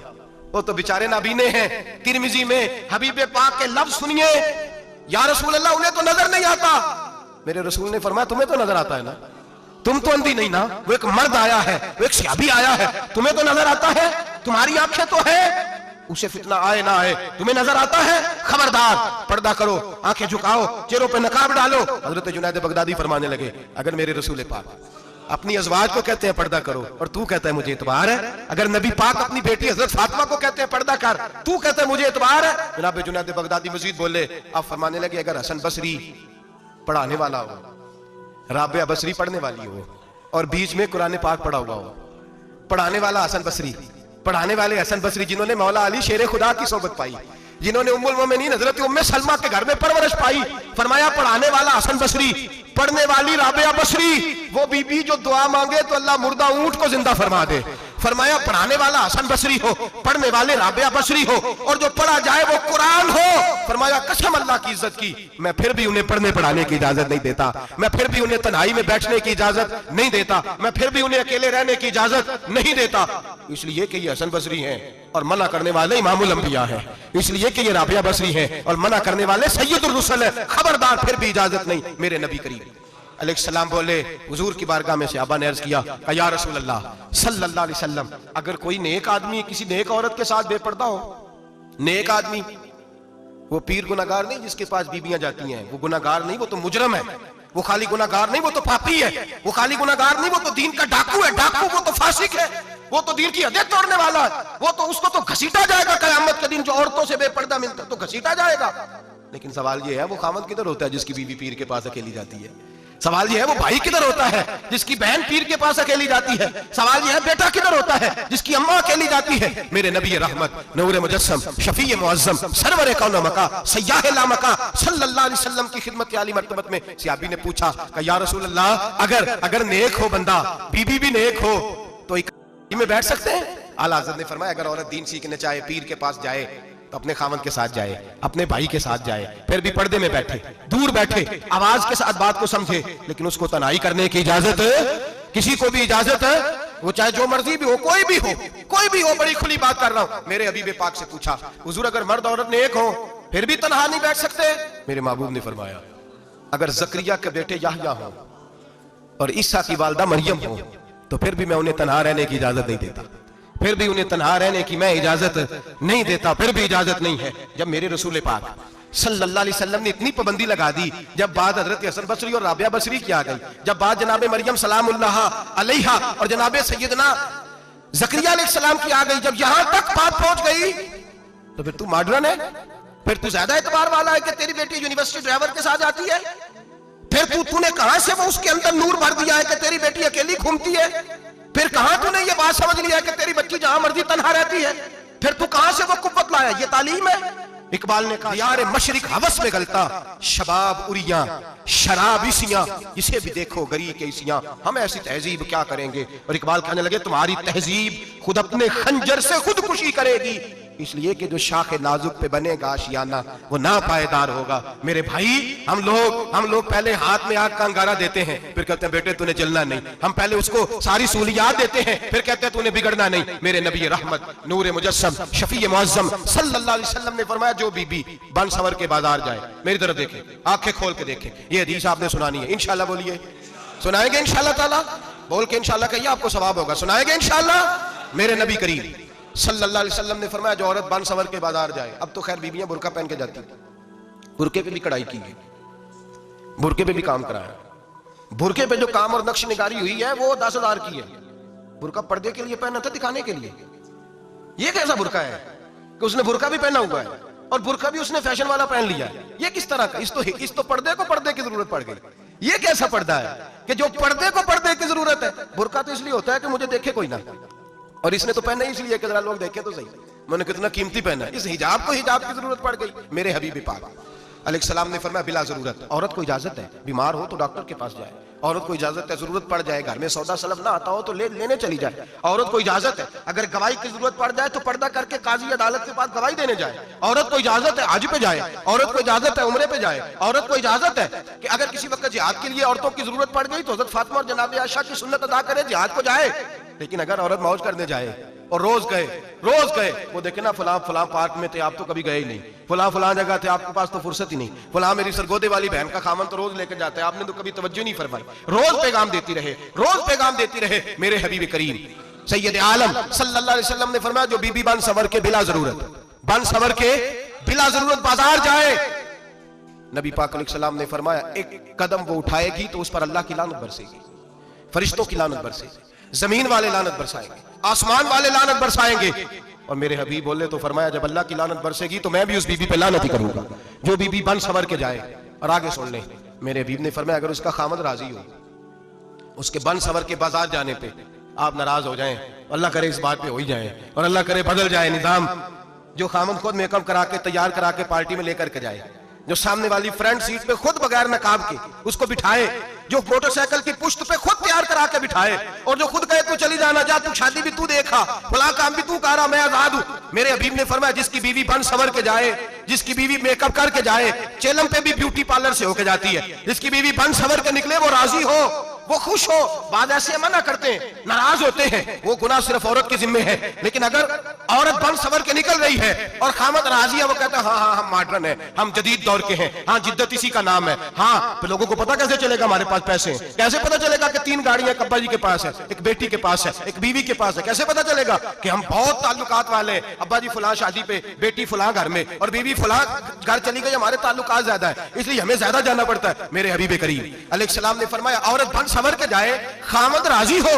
वो तो बेचारे नाबीने हैं। तिरमिजी में हबीब पाक के लफ्ज सुनिए, या रसूल अल्लाह उन्हें तो नजर नहीं आता। मेरे रसूल ने फरमाया तुम्हें तो नजर आता है ना, तुम तो अंधी नहीं ना, वो एक मर्द आया है, वो एक सहाबी आया है, तुम्हें तो नजर आता है, तुम्हारी आंखें तो है, उसे फितना आए ना आए तुम्हें नजर आता है, खबरदार पर्दा करो, आंखें झुकाओ, चेहरों पे नकाब डालो। हजरत जुनैद बगदादी फरमाने लगे अगर मेरे रसूल पाक अपनी अज़वाज को कहते हैं पर्दा करो और तू कहता है मुझे एतबार है, अगर नबी पाक अपनी बेटी हजरत फातिमा को कहते हैं पर्दा कर, तू कहता है मुझे एतबार है। जनाब जुनैद बगदादी मजीद बोले, आप फरमाने लगे अगर हसन बसरी पढ़ाने वाला हो, राबिया बसरी पढ़ने वाली हो और बीच में कुरान पाक पढ़ा हुआ हो, पढ़ाने वाला हसन बसरी, पढ़ाने वाले हसन बसरी जिन्होंने मौला अली शेर खुदा की सोबत पाई, जिन्होंने उम्मुल मोमिनीन हजरत उम्मे सलमा के घर में परवरिश पाई, फरमाया पढ़ाने वाला हसन बसरी, पढ़ने वाली राबिया बसरी, वो बीबी जो दुआ मांगे तो अल्लाह मुर्दा ऊंट को जिंदा फरमा दे। फरमाया पढ़ाने वाला हसन बसरी हो, पढ़ने वाले राबिया बसरी हो, और जो पढ़ा जाए वो कुरान हो। फरमाया कसम अल्लाह की इज्जत की, मैं फिर भी उन्हें पढ़ने पढ़ाने की इजाजत नहीं देता, मैं फिर भी उन्हें तन्हाई में बैठने की इजाजत नहीं देता, मैं फिर भी उन्हें अकेले रहने की इजाजत नहीं देता, इसलिए कि ये हसन बसरी हैं और मना करने वाले इमामुल अंबिया हैं, इसलिए कि ये राबिया बसरी हैं और मना करने वाले सैयदुर रुसल हैं, खबरदार फिर भी इजाजत नहीं। मेरे नबी करीम अलैहिस्सलाम बोले, हुजूर की बारगाह में सहाबा ने अर्ज किया या रसूल अल्लाह सल्लल्लाहु अलैहि वसल्लम, अगर कोई नेक आदमी किसी नेक औरत के साथ बेपर्दा हो, नेक आदमी, वो पीर गुनाहगार नहीं जिसके पास बीबियां जाती हैं, वो गुनाहगार नहीं, वो तो मुजरम है, वो खाली गुनाहगार नहीं, वो तो पापी है, वो खाली गुनाहगार नहीं, वो तो दीन का डाकू है, डाकू वो तो फासिक है, वो तो दीन की हदें तोड़ने वाला है, वो तो उसको तो घसीटा जाएगा कयामत के दिन, जो औरतों से बेपर्दा मिलता तो घसीटा जाएगा। लेकिन सवाल ये है वो खामद किधर होता है जिसकी बीवी पीर के पास अकेली जाती है? सवाल ये है वो भाई किधर होता है जिसकी बहन पीर के पास अकेली जाती है? सवाल ये है बेटा किधर होता है जिसकी अम्मा अकेली जाती है? मेरे नबी रहमत, नूर मुजस्सम, शफी मुअज्जम, सरवर कौन मका, सय्याह ला मका सल्लल्लाहु अलैहि वसल्लम की खिदमत आली मर्तबत में सहाबी ने पूछा कि या रसूल अल्लाह, अगर नेक हो बंदा, बीबी भी नेक हो, तो एक में बैठ सकते हैं? आला हज़रत ने फरमाया अगर औरत दीन सीखने चाहे, पीर के पास जाए तो अपने खामन के साथ जाए, अपने भाई के साथ जाए, फिर भी पर्दे में बैठे, दूर बैठे, आवाज के साथ बात को समझे, लेकिन उसको तनाई करने की इजाजत किसी को भी इजाजत है, वो चाहे जो मर्जी भी हो, कोई भी हो, बड़ी खुली बात कर रहा हूं। मेरे हबीब पाक से पूछा हुजूर अगर मर्द औरत नेक हो फिर भी तन्हा नहीं बैठ सकते? मेरे महबूब ने फरमाया अगर जकरिया के बेटे याहया हो और ईसा की वालदा मरियम हो तो फिर भी मैं उन्हें तन्हा रहने की इजाजत नहीं देता, फिर भी उन्हें तन्हा रहने की मैं इजाजत नहीं देता, फिर भी इजाजत नहीं है। जब मेरे रसूल पाक सल्लल्लाहु अलैहि वसल्लम ने इतनी पाबंदी लगा दी, जब बात हजरत हसन बसरी और राबिया बसरी की आ गई, जब बात जनाबे मरियम सलामुल्लाह अलैहा और जनाबे सैयदना जकरिया अलैहिस्सलाम की आ गई, जब यहां तक बात पहुंच गई तो फिर तू मॉडर्न है, फिर तू ज्यादा एतबार वाला है कि तेरी बेटी यूनिवर्सिटी ड्राइवर के साथ आती है, फिर तूने कहां से वो उसके अंदर नूर भर दिया है कि तेरी बेटी अकेली घूमती है, फिर कहां तूने ये बात समझ लिया कि तेरी बच्ची जहां मर्जी तन्हा रहती है, फिर तू कहां से वो कुव्वत लाया? ये तालीम है? इकबाल ने कहा यार मशरिक हवस में गलता, शबाब उरियां शराब इसियां, जिसे भी देखो गरी के इसियां, हम ऐसी तहजीब क्या करेंगे? और इकबाल कहने लगे तुम्हारी तहजीब खुद अपने खंजर से खुदकुशी करेगी, इसलिए कि जो शाख नाजुक पे बनेगा आशियाना वो ना पायदार होगा। मेरे भाई हम लोग पहले हाथ में आग का अंगारा देते हैं, फिर कहते हैं बेटे तूने जलना नहीं, हम पहले उसको सारी सहूलियात देते हैं, फिर कहते हैं तूने बिगड़ना नहीं। मेरे नबी रहमत, नूर मुजस्सम, शफी मुअज्जम सल्लल्लाहु अलैहि वसल्लम ने फरमाया जो बीबी बन सवर के बाजार जाए, मेरी तरफ देखे, आंखें खोल के देखे, ये हदीस आपने सुनानी है इंशाल्लाह, बोलिए सुनाएंगे इंशाल्लाह ताला, बोल के इंशाल्लाह कहिए आपको सवाब होगा, सुनाएंगे इंशाल्लाह। मेरे नबी करीम सल्लल्लाहु अलैहि वसल्लम ने फरमाया जो औरत बन सवर के बाजार जाए, अब तो खैर बीबियां बुर्का पहन के जाती, बुरके पे भी कढ़ाई की गई, बुरके पे भी काम कराया, बुरके पे जो काम और नक्श निगारी हुई है वो 10,000 की है। बुरका पर्दे के लिए पहना था, दिखाने के लिए। ये कैसा बुरका है कि उसने बुरका भी पहना हुआ है और बुरका भी उसने फैशन वाला पहन लिया है? ये किस तरह का? इस तो पर्दे को पर्दे की जरूरत पड़ गई। ये कैसा पर्दा है कि जो पर्दे को पर्दे की जरूरत है? बुरका तो इसलिए होता है कि मुझे देखे कोई ना, और इसने तो पहना इसलिए कि जरा लोग देखे तो सही, मैंने कितना कीमती पहना है। इस हिजाब को हिजाब की जरूरत पड़ गई। मेरे हबीब पाक अलैहिस्सलाम ने फरमाया बिला जरूरत, औरत को इजाजत है बीमार हो तो डॉक्टर के पास जाए, औरत को इजाजत है जरूरत पड़ जाए घर में सौदा सलब ना आता हो तो लेने चली जाए, औरत को इजाजत है अगर गवाही की जरूरत पड़ जाए तो पर्दा करके काजी अदालत के पास गवाही देने जाए, औरत को इजाजत है हज पे जाए, औरत को इजाजत है उम्रे पे जाए, औरत को इजाजत है कि अगर किसी वक्त जिहाद के लिए औरतों की जरूरत पड़ गई तो हज़रत फातिमा और जनाब आयशा की सुन्नत अदा करे जिहाद को जाए। लेकिन अगर औरत मौज करने जाए और रोज गए वो देखे ना फलां पार्क में थे आप तो कभी गए ही नहीं, फलां जगह थे आपके पास तो फुर्सत ही नहीं, फलां मेरी सरगोदे वाली बहन का खामन तो रोज लेकर जाता है आपने तो कभी तवज्जो नहीं फरमाई। रोज पैगाम देती रहे। मेरे हबीब करीम सैयद आलम सल्लल्लाहु अलैहि वसल्लम ने फरमाया जो बीबी बन सवर के बिला जरूरत बाजार जाए, नबी पाक अलैहिस्सलाम ने फरमाया एक कदम वो उठाएगी तो उस पर अल्लाह की लानत बरसेगी, फरिश्तों की लानत बरसेगी, जमीन वाले लानत बरसाएंगे, आसमान वाले लानत बरसाएंगे। और मेरे हबीब बोले तो फरमाया जब अल्लाह की लानत बरसेगी तो मैं भी उस बीबी पे लानत ही करूंगा जो बीबी बन सवर के जाए। और आगे सुन ले, मेरे हबीब ने फरमाया अगर उसका खामद राजी हो उसके बन सवर के बाजार जाने पे आप नाराज हो जाएं, अल्लाह करे इस बात पे हो ही जाए और अल्लाह करे बदल जाए निजाम, जो खामद खुद मेकअप करा के तैयार करा के पार्टी में लेकर के जाए, जो सामने वाली फ्रंट सीट पे खुद बगैर नकाब के उसको बिठाए, जो मोटरसाइकिल की पुश्त पे खुद तैयार करा के बिठाए और जो खुद कहे तू चली जाना जा, तू शादी भी तू देखा, फला काम भी तू करा, मैं आजाद हूं। मेरे हबीब ने फरमाया जिसकी बीवी बन सवर के जाए, जिसकी बीवी मेकअप करके जाए, चेलम पे भी ब्यूटी पार्लर से होके जाती है, जिसकी बीवी बन सवर के निकले वो राजी हो, वो खुश हो। बाद ऐसे मना करते हैं, नाराज होते हैं, वो गुनाह सिर्फ औरत के जिम्मे है। लेकिन अगर औरत बन सवर के निकल रही है और खामद राजी है, वो कहता है हाँ हम मॉडर्न है, हम जदीद दौर के हैं, हाँ जिद्दत इसी का नाम है, हाँ। तो लोगों को पता कैसे चलेगा हमारे पास पैसे हैं? कैसे पता चलेगा कि 3 गाड़ियां अब्बा जी के पास है, एक बेटी के पास है, एक बीवी के पास है? कैसे पता चलेगा कि हम बहुत ताल्लुकात वाले हैं? अब्बा जी फलां शादी पे, बेटी फलां घर में और बीवी फलां घर चली गई, हमारे ताल्लुकात ज्यादा है इसलिए हमें ज्यादा जाना पड़ता है। मेरे हबीब करीम अलैहिस्सलाम ने फरमाया औरत बन सवर के जाए, खामद राजी हो,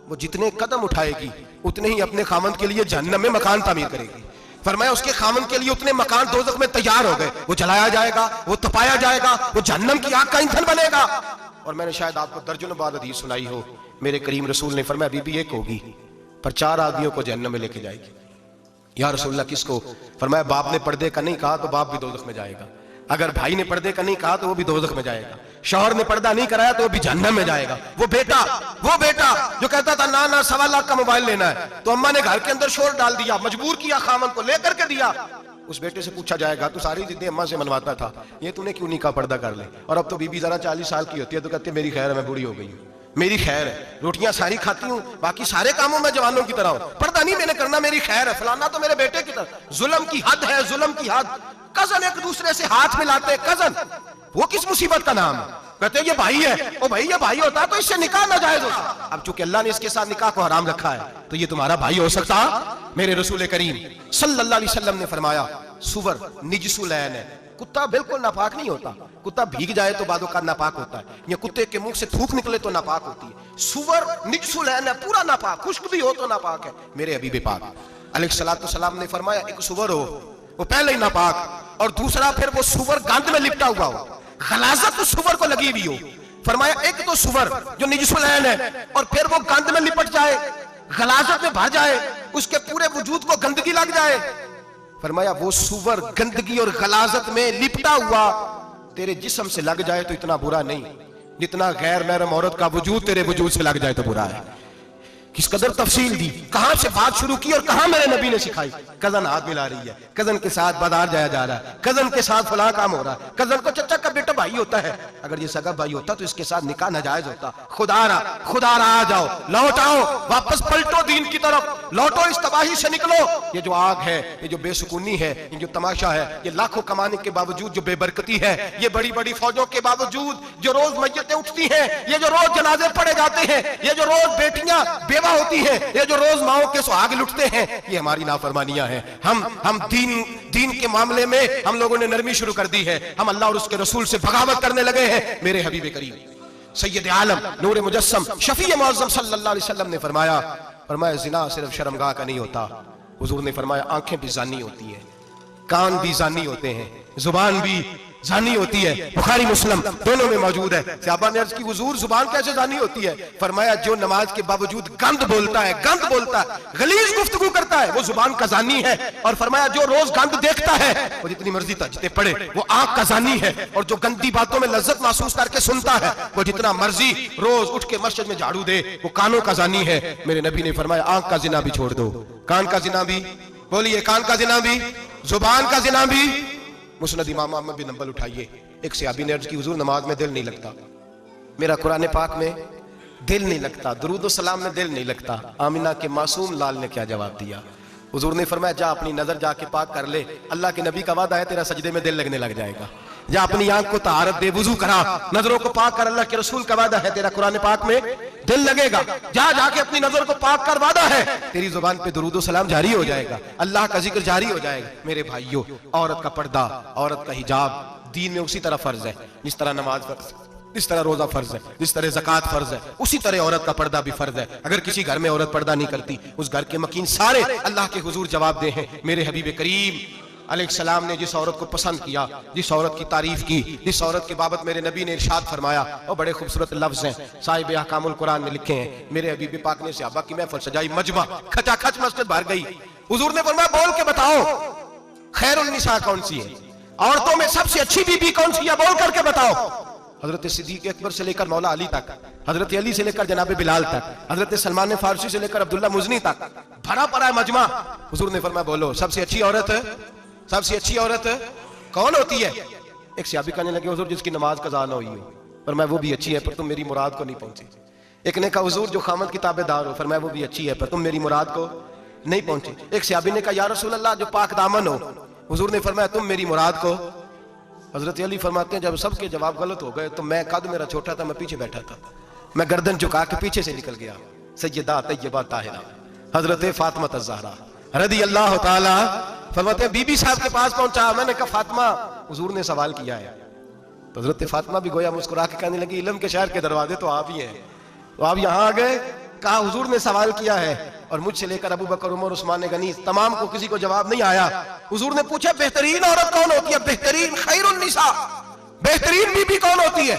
वो जितने कदम उठाएगी उतने ही अपने खामद के लिए जहन्नम में मकान तामीर करेगी। फरमाया उसके खामन के लिए उतने मकान दोज़ख में तैयार हो गए, वो जलाया जाएगा, वो तपाया जाएगा, वो जहन्नम की आग का ईंधन बनेगा। और मैंने शायद आपको दर्जनों बार हदीस सुनाई हो, मेरे करीम रसूल ने फरमाया बीबी एक होगी पर 4 आदमियों को जहन्नम में लेके जाएगी। या रसूलल्लाह किसको? फरमाया बाप ने पर्दे का नहीं कहा तो बाप भी दोज़ख में जाएगा, अगर भाई ने पर्दे का नहीं कहा तो वो भी दोज़ख में जाएगा, शौहर ने पर्दा नहीं कराया तो वो भी जहन्नम में जाएगा। वो बेटा जो कहता था ना ना 1.25 लाख का मोबाइल लेना है, तो अम्मा ने घर के अंदर शोर डाल दिया, मजबूर किया, खामन को लेकर के दिया। उस बेटे से पूछा जाएगा तू सारी जिद्दें अम्मा से मनवाता था, ये तूने क्यों नहीं कहा पर्दा कर ले? और अब तो बीबी जरा 40 साल की होती है तो कहती है मेरी खैर है, मैं बूढ़ी हो गई हूँ, मेरी खैर है, रोटियां सारी खाती हूँ, बाकी सारे कामों में जवानों की तरह हूं, पर्दा नहीं मैंने करना, मेरी खैर है, फलाना तो मेरे बेटे की तरह। जुल्म की हद है, जुल्म की हद। कजन एक दूसरे से हाथ मिलाते, कजन, वो किस मुसीबत का नाम है? कहते ये भाई है, ओ भाई ये भाई होता तो इससे निकाह नाजायज होता। अब चूंकि अल्लाह ने इसके साथ निकाह को हराम रखा है तो ये तुम्हारा भाई हो सकता? मेरे रसूल करीम सल्लल्लाहु अलैहि वसल्लम ने फरमाया सुवर निजसुलैन है, कुत्ता बिल्कुल नापाक नहीं होता, कुत्ता भीग जाए तो बादों का नापाक होता है, या कुत्ते के मुंह से थूक निकले तो नापाक होती है। सुवर निजसुलैन है, पूरा नापाक, खुश्क भी हो तो नापाक है। मेरे हबीब पाक अलैहिस्सलातु सलाम ने फरमाया एक सुवर हो वो पहले ही नापाक, और दूसरा फिर वो सुवर गंद में लिपटा हुआ हो, खलासत तो सुवर को लगी हुई हो। फरमाया एक तो सुवर जो निजसुलैन है और फिर वो गंद में लिपट जाए, गलाजत में भर जाए, उसके पूरे वजूद को गंदगी लग जाए। फरमाया वो सुवर गंदगी और गलाजत में लिपटा हुआ तेरे जिस्म से लग जाए तो इतना बुरा नहीं, जितना गैर महरम औरत का वजूद तेरे वजूद से लग जाए तो बुरा है। किस कदर तफसील दी, कहां से बात शुरू की और कहां मेरे नबी ने सिखाई। कजन हाथ मिला रही है, कजन के साथ बाजार जाया जा रहा है, कजन के साथ फला काम हो रहा है, कजन को चचा का बेटा भाई होता है, अगर ये सगा भाई होता तो इसके साथ निकाह नाजायज होता। खुदारा आ जाओ, लौट आओ, वापस पलटो दीन की तरफ, लौटो इस तबाही से निकलो। ये जो आग है, ये जो बेसुकूनी है, ये जो तमाशा है, ये लाखों कमाने के बावजूद जो बेबरकती है, ये बड़ी बड़ी फौजों के बावजूद जो रोज मैयतें उठती हैं, ये जो रोज जनाजे पढ़े जाते हैं, ये जो रोज बेटियां बेवा होती है, ये जो रोज माओ के सुहाग लुटते हैं, ये हमारी नाफरमानियां हैं। हम दीन के मामले में हम लोगों ने नरमी शुरू कर दी है, हम अल्लाह और उसके रसूल से बगावत करने लगे हैं। मेरे हबीब करीम सैयद आलम नूर मुजस्सम शफी मुअज़्ज़म सल्लल्लाहु अलैहि वसल्लम ने फरमाया जिना सिर्फ शर्मगाह का नहीं होता, हुजूर ने फरमाया आंखें भी जानी होती है, कान भी जानी होते हैं, जुबान भी जानी होती है। बुखारी मुस्लिम दोनों में मौजूद है। सहाबा ने अर्ज की हुजूर जुबान कैसे जानी होती है? फरमाया जो नमाज के बावजूद गंद बोलता है, गलीज गुफ्तगू करता है, वो जुबान का जानी है। और फरमाया जो रोज गंद देखता है वो जितनी मर्जी तजते पढ़े वो आंख का जानी है। और जो गंदी बातों में लज्जत महसूस करके सुनता है वो जितना मर्जी रोज उठ के मस्जिद में झाड़ू दे वो कानों का जानी है। मेरे नबी ने फरमाया आंख का जिना भी छोड़ दो, कान का जिना भी, बोलिए कान का जिना भी, जुबान का जिना भी। मुस्नद इमाम अहमद बिन हंबल उठाइए, एक सहाबी ने अर्ज की हुजूर नमाज में दिल नहीं लगता, मेरा कुरान पाक में दिल नहीं लगता, दुरूद व सलाम में दिल नहीं लगता। आमिना के मासूम लाल ने क्या जवाब दिया? हुजूर ने फरमाया जा अपनी नजर जाके पाक कर ले, अल्लाह के नबी का वादा है तेरा सजदे में दिल लगने लग जाएगा। जा अपनी आंख को तहारत दे, वुजू करा, नजरों को पाक कर, अल्लाह के रसूल का वादा है तेरा कुरान पाक में दिल लगेगा। जा जाके अपनी नजर को पाक कर, वादा है तेरी जुबान पे दुरूद व सलाम जारी हो जाएगा, अल्लाह का जिक्र जारी हो जाएगा। मेरे भाइयों, औरत का पर्दा, औरत का हिजाब दीन में उसी तरह फर्ज है जिस तरह नमाज फर्ज, जिस तरह रोजा फर्ज है, जिस तरह ज़कात फर्ज है, उसी तरह औरत का पर्दा भी फर्ज है। अगर किसी घर में औरत पर्दा नहीं करती उस घर के मकीन सारे अल्लाह के हुजूर जवाब दे हैं। मेरे हबीब करीम अलैहिस्सलाम ने जिस औरत को पसंद किया, जिस औरत की तारीफ की, जिस औरत के बाबत मेरे नबी ने इरशाद फरमाया, और बड़े खूबसूरत लफ्ज हैं साहिब अहकामुल कुरान में लिखे हैं। मेरे हबीब पाक ने सहाबा की महफिल सजाई, मजमा खचाखच मस्जिद भर गई। हुजूर ने फरमाया बोल के बताओ खैरुन निसा कौन सी है, औरतों में सबसे अच्छी बीबी कौन सी है, बोल करके बताओ। हजरत सिद्दीक अकबर से लेकर मौला अली तक, हजरत अली से लेकर जनाब बिलाल तक, हजरत सलमान फारसी से लेकर अब्दुल्ला मुजनी तक भरा पड़ा है मजमा। हुजूर ने फरमाया बोलो सबसे अच्छी औरत कौन होती है? एक सहाबी कहने लगे हुजूर जिसकी नमाज कज़ा न हुई हो, फरमाया वो भी अच्छी है पर तुम मेरी मुराद को नहीं पहुंची। एक ने कहा हुजूर जो खामद की ताबेदार हो, फरमाया वो भी अच्छी है पर तुम मेरी मुराद को नहीं पहुंचे। एक सहाबी ने कहा या रसूल अल्लाह जो पाक दामन हो, हुजूर ने फरमाया तुम मेरी मुराद को। हजरत अली फरमाते हैं जब सबके जवाब गलत हो गए तो मैं, कद मेरा छोटा था, मैं पीछे बैठा था, मैं गर्दन झुका के पीछे से निकल गया। सैयदा तैयबा ताहिरा हजरत फातिमा ज़हरा रज़ी अल्लाह ताला फरमाते हैं बीबी साहब के पास पहुंचा, मैंने कहा फातिमा हुजूर ने सवाल किया है। तो हजरत फातिमा भी गोया मुस्कुरा के कहने लगी इल्म के शहर के दरवाजे तो आप ही हैं, तो आप यहाँ आ गए, कहा हुजूर ने सवाल किया है। और मुझसे लेकर अबू बकर, उमर, उस्मान गनी, तमाम को किसी को जवाब नहीं आया। हुजूर ने पूछा बेहतरीन औरत कौन होती है? बेहतरीन खैरुन निसा, बेहतरीन बीबी कौन होती है?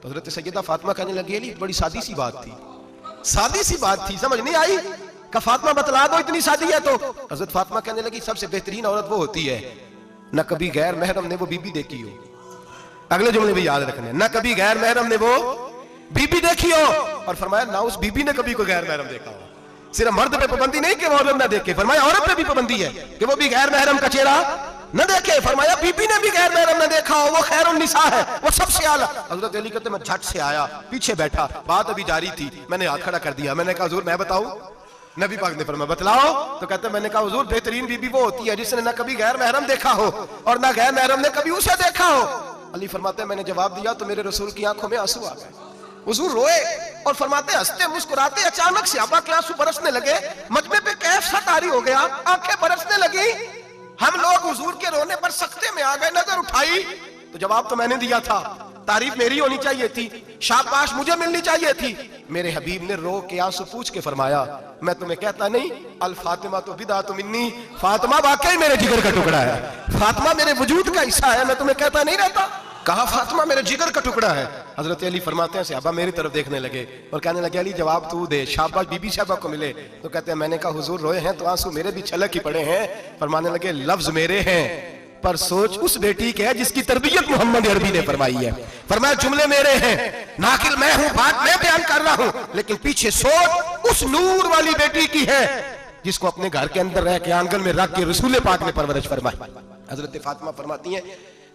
तो हजरत सैयदा फातिमा कहने लगी अली बड़ी सादी सी बात थी, सादी सी बात थी, समझ नहीं आई? का फातिमा बतला दो इतनी सादी है तो। हजरत फातिमा कहने लगी सबसे बेहतरीन औरत वो होती है न कभी गैर महरम ने वो बीबी देखी हो। अगले जुमले भी याद रखने, न कभी गैर महरम ने वो बीबी देखी हो। और फरमाया ना उस बीबी ने कभी कोई गैर महरम देखा हो। सिर्फ मर्द पे पाबंदी नहीं कि वो औरत ना देखे, फरमाया औरत पे भी पाबंदी है कि वो भी गैर महरम का चेहरा न देखे। फरमाया बीबी ने भी गैर महरम न देखा हो, वो खैरुन निसा है, वो सबसे आला। हजरत अली कहते मैं झट से आया, पीछे बैठा, बात अभी जारी थी, मैंने हाथ खड़ा कर दिया। मैंने कहा हुजूर मैं बताऊं? नबी पाक ने फरमाया बतलाओ। तो कहते मैंने कहा हुजूर बेहतरीन बीबी वो होती है जिसने ना कभी गैर महरम देखा हो और ना गैर महरम ने कभी उसे देखा हो। अली फरमाते मैंने जवाब दिया तो मेरे रसूल की आंखों में आंसू आ गए। हुजूर रोए और फरमाते हंसते मुस्कुराते अचानक से सहाबा के आंसू बरसने लगे। मजमे पे कैफ सा तारी हो गया, आंखें बरसने लगी। हम लोग हुजूर के रोने पर सख्ते में आ गए। नजर उठाई तो जवाब तो मैंने दिया था, तारीफ मेरी होनी चाहिए थी, शाबाश मुझे मिलनी चाहिए थी। मेरे हबीब ने रो के आंसू पूछ के फरमाया मैं तुम्हें कहता नहीं अल फातिमा तो बिदा तो मिन्नी, फातिमा वाकई मेरे जिगर का टुकड़ा है, फातिमा मेरे वजूद का हिस्सा है, मैं तुम्हें कहता नहीं रहता। कहा फातिमा मेरे जिगर का टुकड़ा है। हजरत अली फरमाते हैं सहाबा मेरी तरफ देखने लगे और कहने लगे अली जवाब तू दे, शाबाश बीबी साहबा को मिले। तो कहते हैं मैंने कहा हुजूर रोए हैं तो आंसू मेरे भी छलक ही पड़े हैं। फरमाने लगे लफ्ज मेरे हैं पर सोच उस बेटी के है जिसकी तरबियत मोहम्मद अरबी ने फरमाई है। फरमाया जुमले मेरे हैं, नाकिल मैं हूं, बात मैं बयान कर रहा हूं, लेकिन पीछे सोच उस नूर वाली बेटी की है जिसको अपने घर के अंदर रह के आंगन में रख के रसूल पाक ने परवरिश फरमाई। हजरत फातिमा फरमाती हैं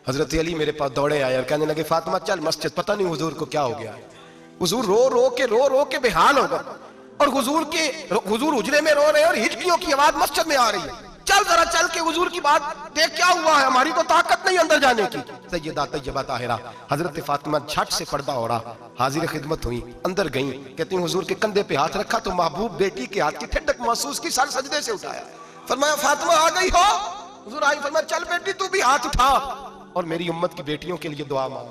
हजरत अली मेरे पास दौड़े आए और कहने लगे फातिमा चल मस्जिद, पता नहीं हुजूर को क्या हो गया। हुजूर रो रो के बेहाल हो गए और हुजूर हुजरे में रो रहे हैं और हिचकियों की आवाज मस्जिद में आ रही है। चल जरा चल के हुजूर की बात देख क्या हुआ है, हमारी तो ताकत नहीं अंदर जाने की। सैयदा तैयबा ताहिरा हजरत फातिमा झट से पर्दा ओढ़ा, हाजिर खिदमत हुई, अंदर गई। कहती हुजूर के कंधे पे हाथ रखा तो महबूब बेटी के हाथ की ठंडक महसूस की, सर सजदे से उठाया। फरमाया फातिमा आ गई हो? हुजूर आई। फरमाया चल बेटी तू भी हाथ उठा और मेरी उम्मत की बेटियों के लिए दुआ मांग।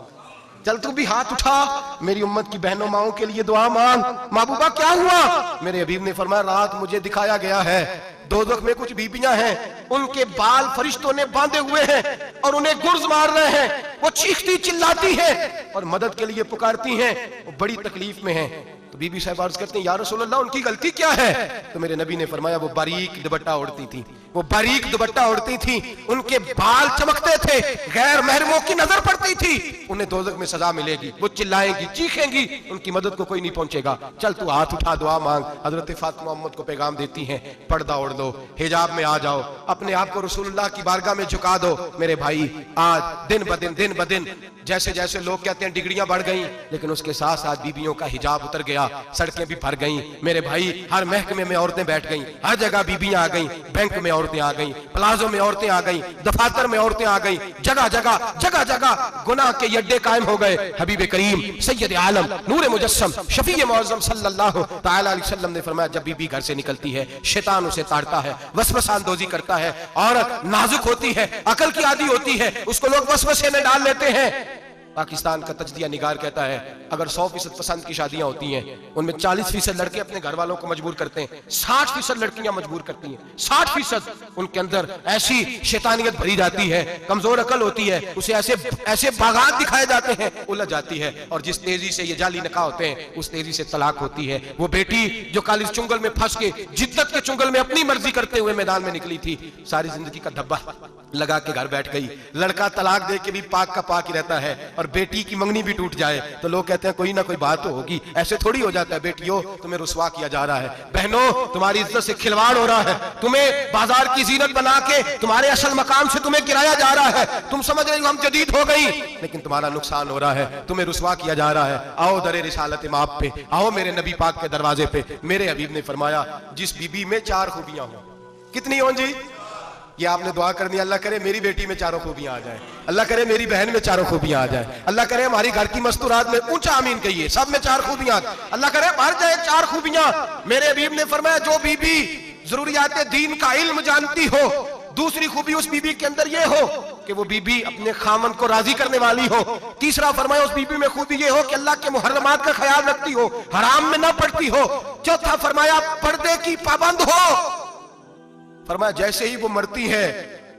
चल तू भी हाथ उठा, मेरी उम्मत की बहनों माओं के लिए दुआ मांग। महबूबा क्या हुआ? मेरे हबीब ने फरमाया रात मुझे दिखाया गया है दोज़ख में कुछ बीबियां हैं, उनके बाल फरिश्तों ने बांधे हुए हैं और उन्हें गुर्ज मार रहे हैं, वो चीखती चिल्लाती हैं और मदद के लिए पुकारती हैं, वो बड़ी तकलीफ में हैं। तो बीबी साहब अर्ज करते हैं या रसूल अल्लाह उनकी गलती क्या है? तो मेरे नबी ने फरमाया वो बारीक दुपट्टा ओढ़ती थी, वो बारीक दुपट्टा ओढ़ती थी, उनके बाल चमकते थे, गैर महरमों की नजर पड़ती थी, उन्हें दोज़ख में सजा मिलेगी, वो चिल्लाएंगी चीखेंगी, उनकी मदद को कोई नहीं पहुंचेगा। चल तू हाथ उठा दुआ मांग। हजरत फातिमा उम्मत को पैगाम देती हैं पर्दा ओढ़ दो, हिजाब में आ जाओ, अपने आप को रसूलुल्लाह की बारगाह में झुका दो। मेरे भाई आज दिन ब दिन जैसे जैसे लोग कहते हैं डिग्रियां बढ़ गई, लेकिन उसके साथ साथ बीबियों का हिजाब उतर गया, सड़कें भी भर गई। मेरे भाई हर महकमे में औरतें बैठ गई, हर जगह बीबियां आ गई, बैंक में औरतें आ गई, प्लाजो में औरतें आ गई, दफातर में औरतें आ गई, जगह जगह गुनाह के अड्डे कायम हो गए। हबीब करीम सैयद आलम नूर मुजस्सम शफी मुअज़्ज़म सल्लल्लाहु तआला अलैहि वसल्लम ने फरमाया जब बीबी घर से निकलती है शैतान उसे ताड़ता है, वसवसा अंदोज़ी करता है। औरत नाजुक होती है, अकल की आदी होती है, उसको लोग वसवसे में डाल लेते हैं। पाकिस्तान का तजदिया निगार कहता है अगर 100% पसंद की शादियां होती हैं उनमें 40% लड़के अपने घर वालों को मजबूर करते हैं, 60% लड़कियां मजबूर करती हैं। 60% उनके अंदर ऐसी शैतानियत भरी जाती है, कमजोर अकल होती है, उसे ऐसे बागात दिखाए जाते हैं, उलझ जाती है और जिस तेजी से ये जाली निकाह होते हैं उस तेजी से तलाक होती है। वो बेटी जो काली चुंगल में फंस के जिद्दत के चुंगल में अपनी मर्जी करते हुए मैदान में निकली थी, सारी जिंदगी का धब्बा लगा के घर बैठ गई। लड़का तलाक दे के भी पाक का पाक ही रहता है और बेटी की मंगनी भी टूट जाए तो लोग कहते हैं कोई ना कोई बात तो होगी, ऐसे थोड़ी हो जाता है। बेटियों तुम्हें रुसवा किया जा रहा है, बहनों तुम्हारी इज्जत से खिलवाड़ हो रहा है, तुम्हें बाजार की जीनत बना के तुम्हारे असल मकाम से तुम्हें गिराया जा रहा है। तुम समझ रहे हो हम जदीद हो गई, लेकिन तुम्हारा नुकसान हो रहा है, तुम्हें रुसवा किया जा रहा है। आओ दरे रिसालत माप पे, आओ मेरे नबी पाक के दरवाजे पे। मेरे हबीब ने फरमाया जिस बीबी में 4 खूबियां हो, कितनी हो जी? ये आपने दुआ करनी, अल्लाह करे मेरी बेटी में 4 खूबियां आ जाए, अल्लाह करे मेरी बहन में 4 खूबियां आ जाए, अल्लाह करे हमारी घर की मस्तूरात में, ऊंचा आमीन कहिए, सब में 4 खूबियां, अल्लाह करे भर जाए 4 खूबियां। मेरे हबीब ने फरमाया जो बीबी जरूरियात दीन का इल्म जानती हो, दूसरी खूबी उस बीबी के अंदर ये हो कि वो बीबी अपने खामन को राजी करने वाली हो। तीसरा फरमाया उस बीबी में खूबी ये हो कि अल्लाह के मुहर्रमात का ख्याल रखती हो, हराम में ना पड़ती हो। चौथा फरमाया पर्दे की पाबंद हो। फरमाया जैसे ही वो मरती है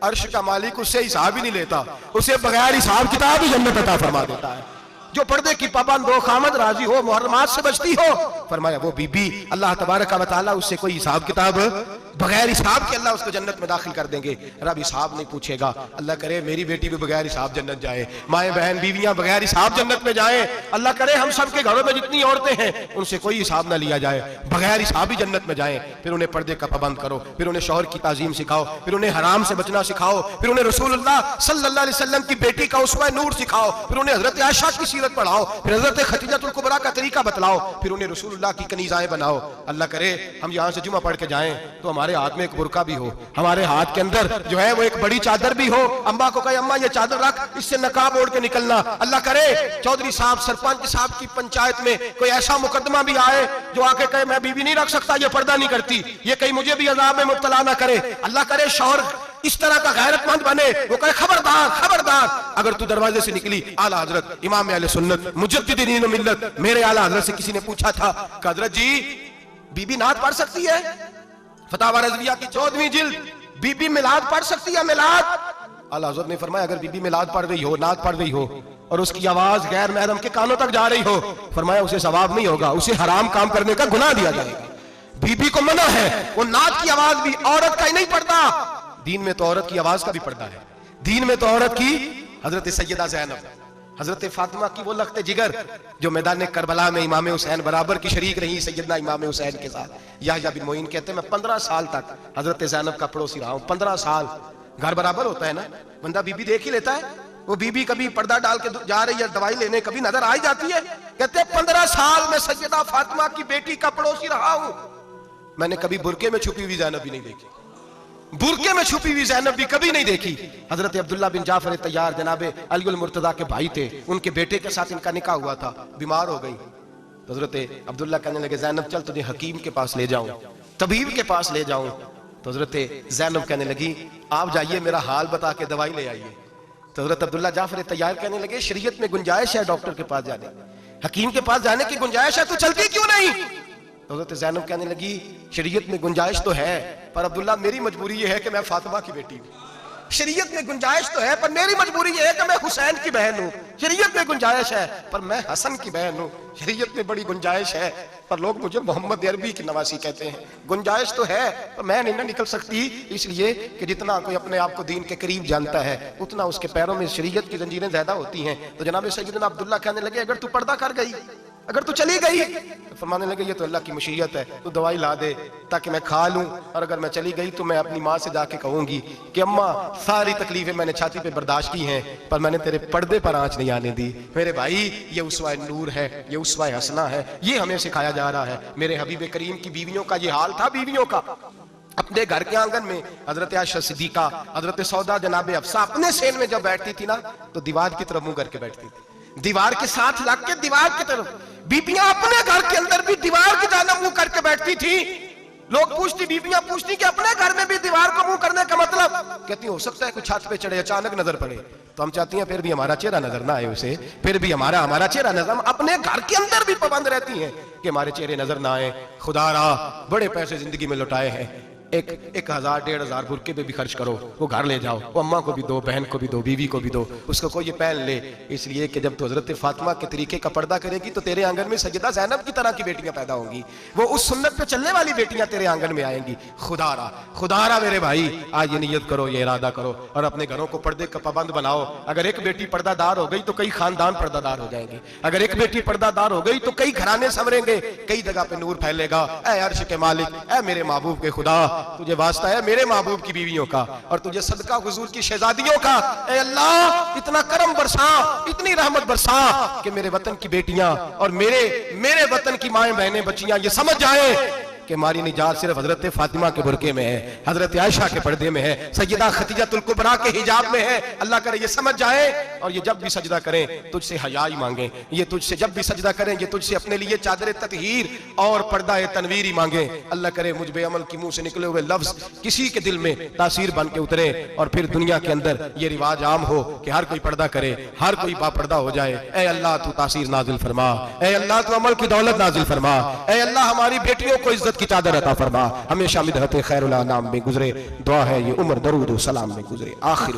अर्श का मालिक उससे हिसाब ही नहीं लेता, उसे बगैर हिसाब किताब ही जन्नत अता फरमा देता है। जो पर्दे की पाबंद हो, खामद राजी हो, मुहर्रमात से बचती हो, फरमाया वो बीबी अल्लाह तबारक व तआला उससे कोई हिसाब किताब बगैर हिसाब के अल्लाह उसको जन्नत में दाखिल कर देंगे। रब हिसाब नहीं पूछेगा। अल्लाह करे मेरी बेटी भी बगैर हिसाब जन्नत जाए, माएँ बहन बीवियां बगैर हिसाब जन्नत में जाए। अल्लाह करे हम सब के घरों में जितनी औरतें हैं उनसे कोई हिसाब ना लिया जाए, बगैर हिसाब ही जन्नत में जाए। फिर उन्हें पर्दे का पाबंद करो, फिर उन्हें शौहर की ताजीम सिखाओ, फिर उन्हें हराम से बचना सिखाओ, फिर उन्हें रसूलुल्लाह सल्लल्लाहु अलैहि वसल्लम की बेटी का उस्वा नूर सिखाओ, फिर उन्हें हजरत आयशा की सीरत पढ़ाओ, फिर हजरत खदीजतुल कुबरा का तरीका बतलाओ, फिर उन्हें रसूलुल्लाह की कनीज़ाएं बनाओ। अल्लाह करे हम यहाँ से जुमा पढ़ के जाएं तो हमारे हाथ में एक बुरका भी हो, हमारे हाथ के अंदर जो है वो एक बड़ी चादर भी हो। अम्मा को कहे अम्मा ये चादर रख, इससे नकाब ओढ़ के निकलना। अल्लाह करे चौधरी साहब सरपंच साहब की पंचायत में कोई ऐसा मुकदमा भी आए जो आके कहे मैं बीवी नहीं रख सकता, ये पर्दा नहीं करती, ये कहीं मुझे भी अजाब में मुब्तला ना करे। अल्लाह करे शौहर इस तरह का गैरतमंद बने, वो कहे खबरदार खबरदार, अगर तू दरवाजे से निकली आला हजरत इमाम अहले सुन्नत मुजद्दिद दीन व मिल्लत मेरे आला हजरत से किसी ने पूछा था कि हजरत जी बीबी नात पढ़ सकती है? फतावा रज़विया की 14वीं जिल्द, बीबी मिलाद पढ़ सकती है? मिलाद आला हजरत ने फरमाया अगर बीबी मिलाद पढ़ रही हो, नात पढ़ रही हो और उसकी आवाज गैर महरम के कानों तक जा रही हो, फरमाया उसे सवाब नहीं होगा, उसे हराम काम करने का गुनाह दिया जाएगा। बीबी को मना है, वो नात की आवाज भी औरत का ही नहीं पढ़ता, दीन में तो औरत की आवाज का भी पर्दा है। दीन में तो औरत की हजरत सैयदा ज़ैनब, हजरत फातिमा की वो लख्त जिगर जो मैदान करबला में इमाम हुसैन बराबर की शरीक रही सैयदना इमाम हुसैन के साथ। याह्या बिन मोइन कहते हैं मैं 15 साल तक हजरत ज़ैनब का पड़ोसी रहा हूं। 15 साल, घर बराबर होता है ना, बंदा बीबी देख ही लेता है। वो बीबी कभी पर्दा डाल के जा रही है दवाई लेने, कभी नजर आ ही जाती है। कहते हैं 15 साल में सैयदा फातिमा की बेटी का पड़ोसी रहा हूं, मैंने कभी बुरके में छुपी हुई ज़ैनब भी नहीं देखी, बुरके में छुपी हुई ज़ैनब भी कभी नहीं देखी। हजरत अब्दुल्ला बिन जाफर तैयार जनाबे अलीउल मुर्तजा के भाई थे, उनके बेटे के साथ इनका निकाह हुआ था, बीमार हो गई। तो हजरत अब्दुल्ला कहने लगे ज़ैनब चल तुझे हकीम के पास ले जाऊं, तबीब के पास ले जाऊं। तो हजरत ज़ैनब कहने लगी आप जाइए मेरा हाल बता के दवाई ले आइए। तो हजरत अब्दुल्ला जाफर तैयार कहने लगे शरीयत में गुंजाइश है डॉक्टर के पास जाने, हकीम के पास जाने की गुंजाइश है, तो चलती क्यों नहीं? तो हज़रत ज़ैनब कहने लगी शरीयत में गुंजाइश तो है पर अब्दुल्ला मेरी मजबूरी ये है कि मैं फातिमा की बेटी हूँ। शरीयत में गुंजाइश तो है पर मेरी मजबूरी ये है कि मैं हुसैन की बहन हूँ। शरीयत में गुंजाइश है पर मैं हसन की बहन हूँ। शरीयत में बड़ी गुंजाइश है पर लोग मुझे मोहम्मद अरबी की नवासी कहते हैं। गुंजाइश तो है पर मैं नहीं ना निकल सकती, इसलिए कि जितना कोई अपने आप को दीन के करीब जानता है उतना उसके पैरों में शरीयत की जंजीरें ज्यादा होती हैं। तो जनाब सैयदना अब्दुल्ला कहने लगे अगर तू पर्दा कर गई, अगर तू चली गई, तो फरमाने लगे ये तो अल्लाह की मशीयत है, तू दवाई ला दे ताकि मैं खा लूं, और अगर मैं चली गई तो मैं अपनी माँ से जाके कहूंगी कि अम्मा सारी तकलीफें मैंने छाती पे बर्दाश्त की हैं पर मैंने तेरे पर्दे पर आंच नहीं आने दी। मेरे भाई ये उस्वा नूर है, ये उस्वा हसना है, ये हमें सिखाया जा रहा है। मेरे हबीब करीम की बीवियों का ये हाल था, बीवियों का अपने घर के आंगन में हजरत आयशा सिद्दीका, हजरत सौदा जनाबे अफसा अपने सेन में जब बैठती थी ना तो दीवार की तरफ मुंह करके बैठती थी, दीवार के साथ लग के दीवार की तरफ। बीबियां अपने घर के अंदर भी दीवार की जाना मुंह करके बैठती थी। लोग पूछती, बीबियां पूछती कि अपने घर में भी दीवार को मुंह करने का मतलब? कहती हो सकता है कुछ छत पे चढ़े अचानक नजर पड़े तो हम चाहती हैं फिर भी हमारा चेहरा नजर ना आए उसे, फिर भी हमारा चेहरा नजर, हम अपने घर के अंदर भी पाबंद रहती हैं कि हमारे चेहरे नजर ना आए। खुदा रहा बड़े पैसे जिंदगी में लुटाए हैं, 1,000 1,500 बुरके पे भी खर्च करो, वो घर ले जाओ, वो अम्मा को भी दो, बहन को भी दो, बीवी को भी दो, उसको कोई ये पहन ले। इसलिए कि जब तो हजरत फातिमा के तरीके का पर्दा करेगी तो तेरे आंगन में सैयदा ज़ैनब की तरह की बेटियां पैदा होंगी, वो उस सुन्नत पे चलने वाली बेटियां तेरे आंगन में आएंगी। खुदारा मेरे भाई आज ये नियत करो, ये इरादा करो और अपने घरों को पर्दे का पाबंद बनाओ। अगर एक बेटी पर्दादार हो गई तो कई खानदान पर्दादार हो जाएंगे, अगर एक बेटी पर्दादार हो गई तो कई घराने संवरेंगे, कई जगह पे नूर फैलेगा। ऐ अर्श के मालिक, ऐ मेरे महबूब के खुदा, तुझे वास्ता है मेरे महबूब की बीवियों का और तुझे सदका हुजूर की शहजादियों का। ऐ अल्लाह इतना करम बरसा, इतनी रहमत बरसा कि मेरे वतन की बेटियां और मेरे वतन की माएं बहनें बच्चियां ये समझ जाए कि हमारी निजात सिर्फ हजरत फातिमा के बुरके में है, हजरत आयशा के पर्दे में है, सैयदा खदीजतुल कुबरा के हिजाब में है। अल्लाह करे ये समझ जाए और ये जब भी सजदा करें तुझसे हयाई मांगे, ये तुझसे जब भी सजदा करें ये तुझसे अपने लिए चादर ततहीर और पर्दा तनवीर ही मांगे। अल्लाह करे मुझ बेअमल की मुंह से निकले हुए लफ्ज किसी के दिल में तासीर बन के उतरे और फिर दुनिया के अंदर ये रिवाज आम हो कि हर कोई पर्दा करे, हर कोई बापर्दा हो जाए। ऐ अल्लाह तू तासीर नाजिल फरमा, ऐ अल्लाह तू अमल की दौलत नाजिल फरमा, ऐ अल्लाह हमारी बेटियों को इज्जत की चादर अता फरमा। हमेशा मिदहत खैरुल अनाम में गुजरे, दुआ है ये उम्र दरूद व सलाम में गुजरे। आखिर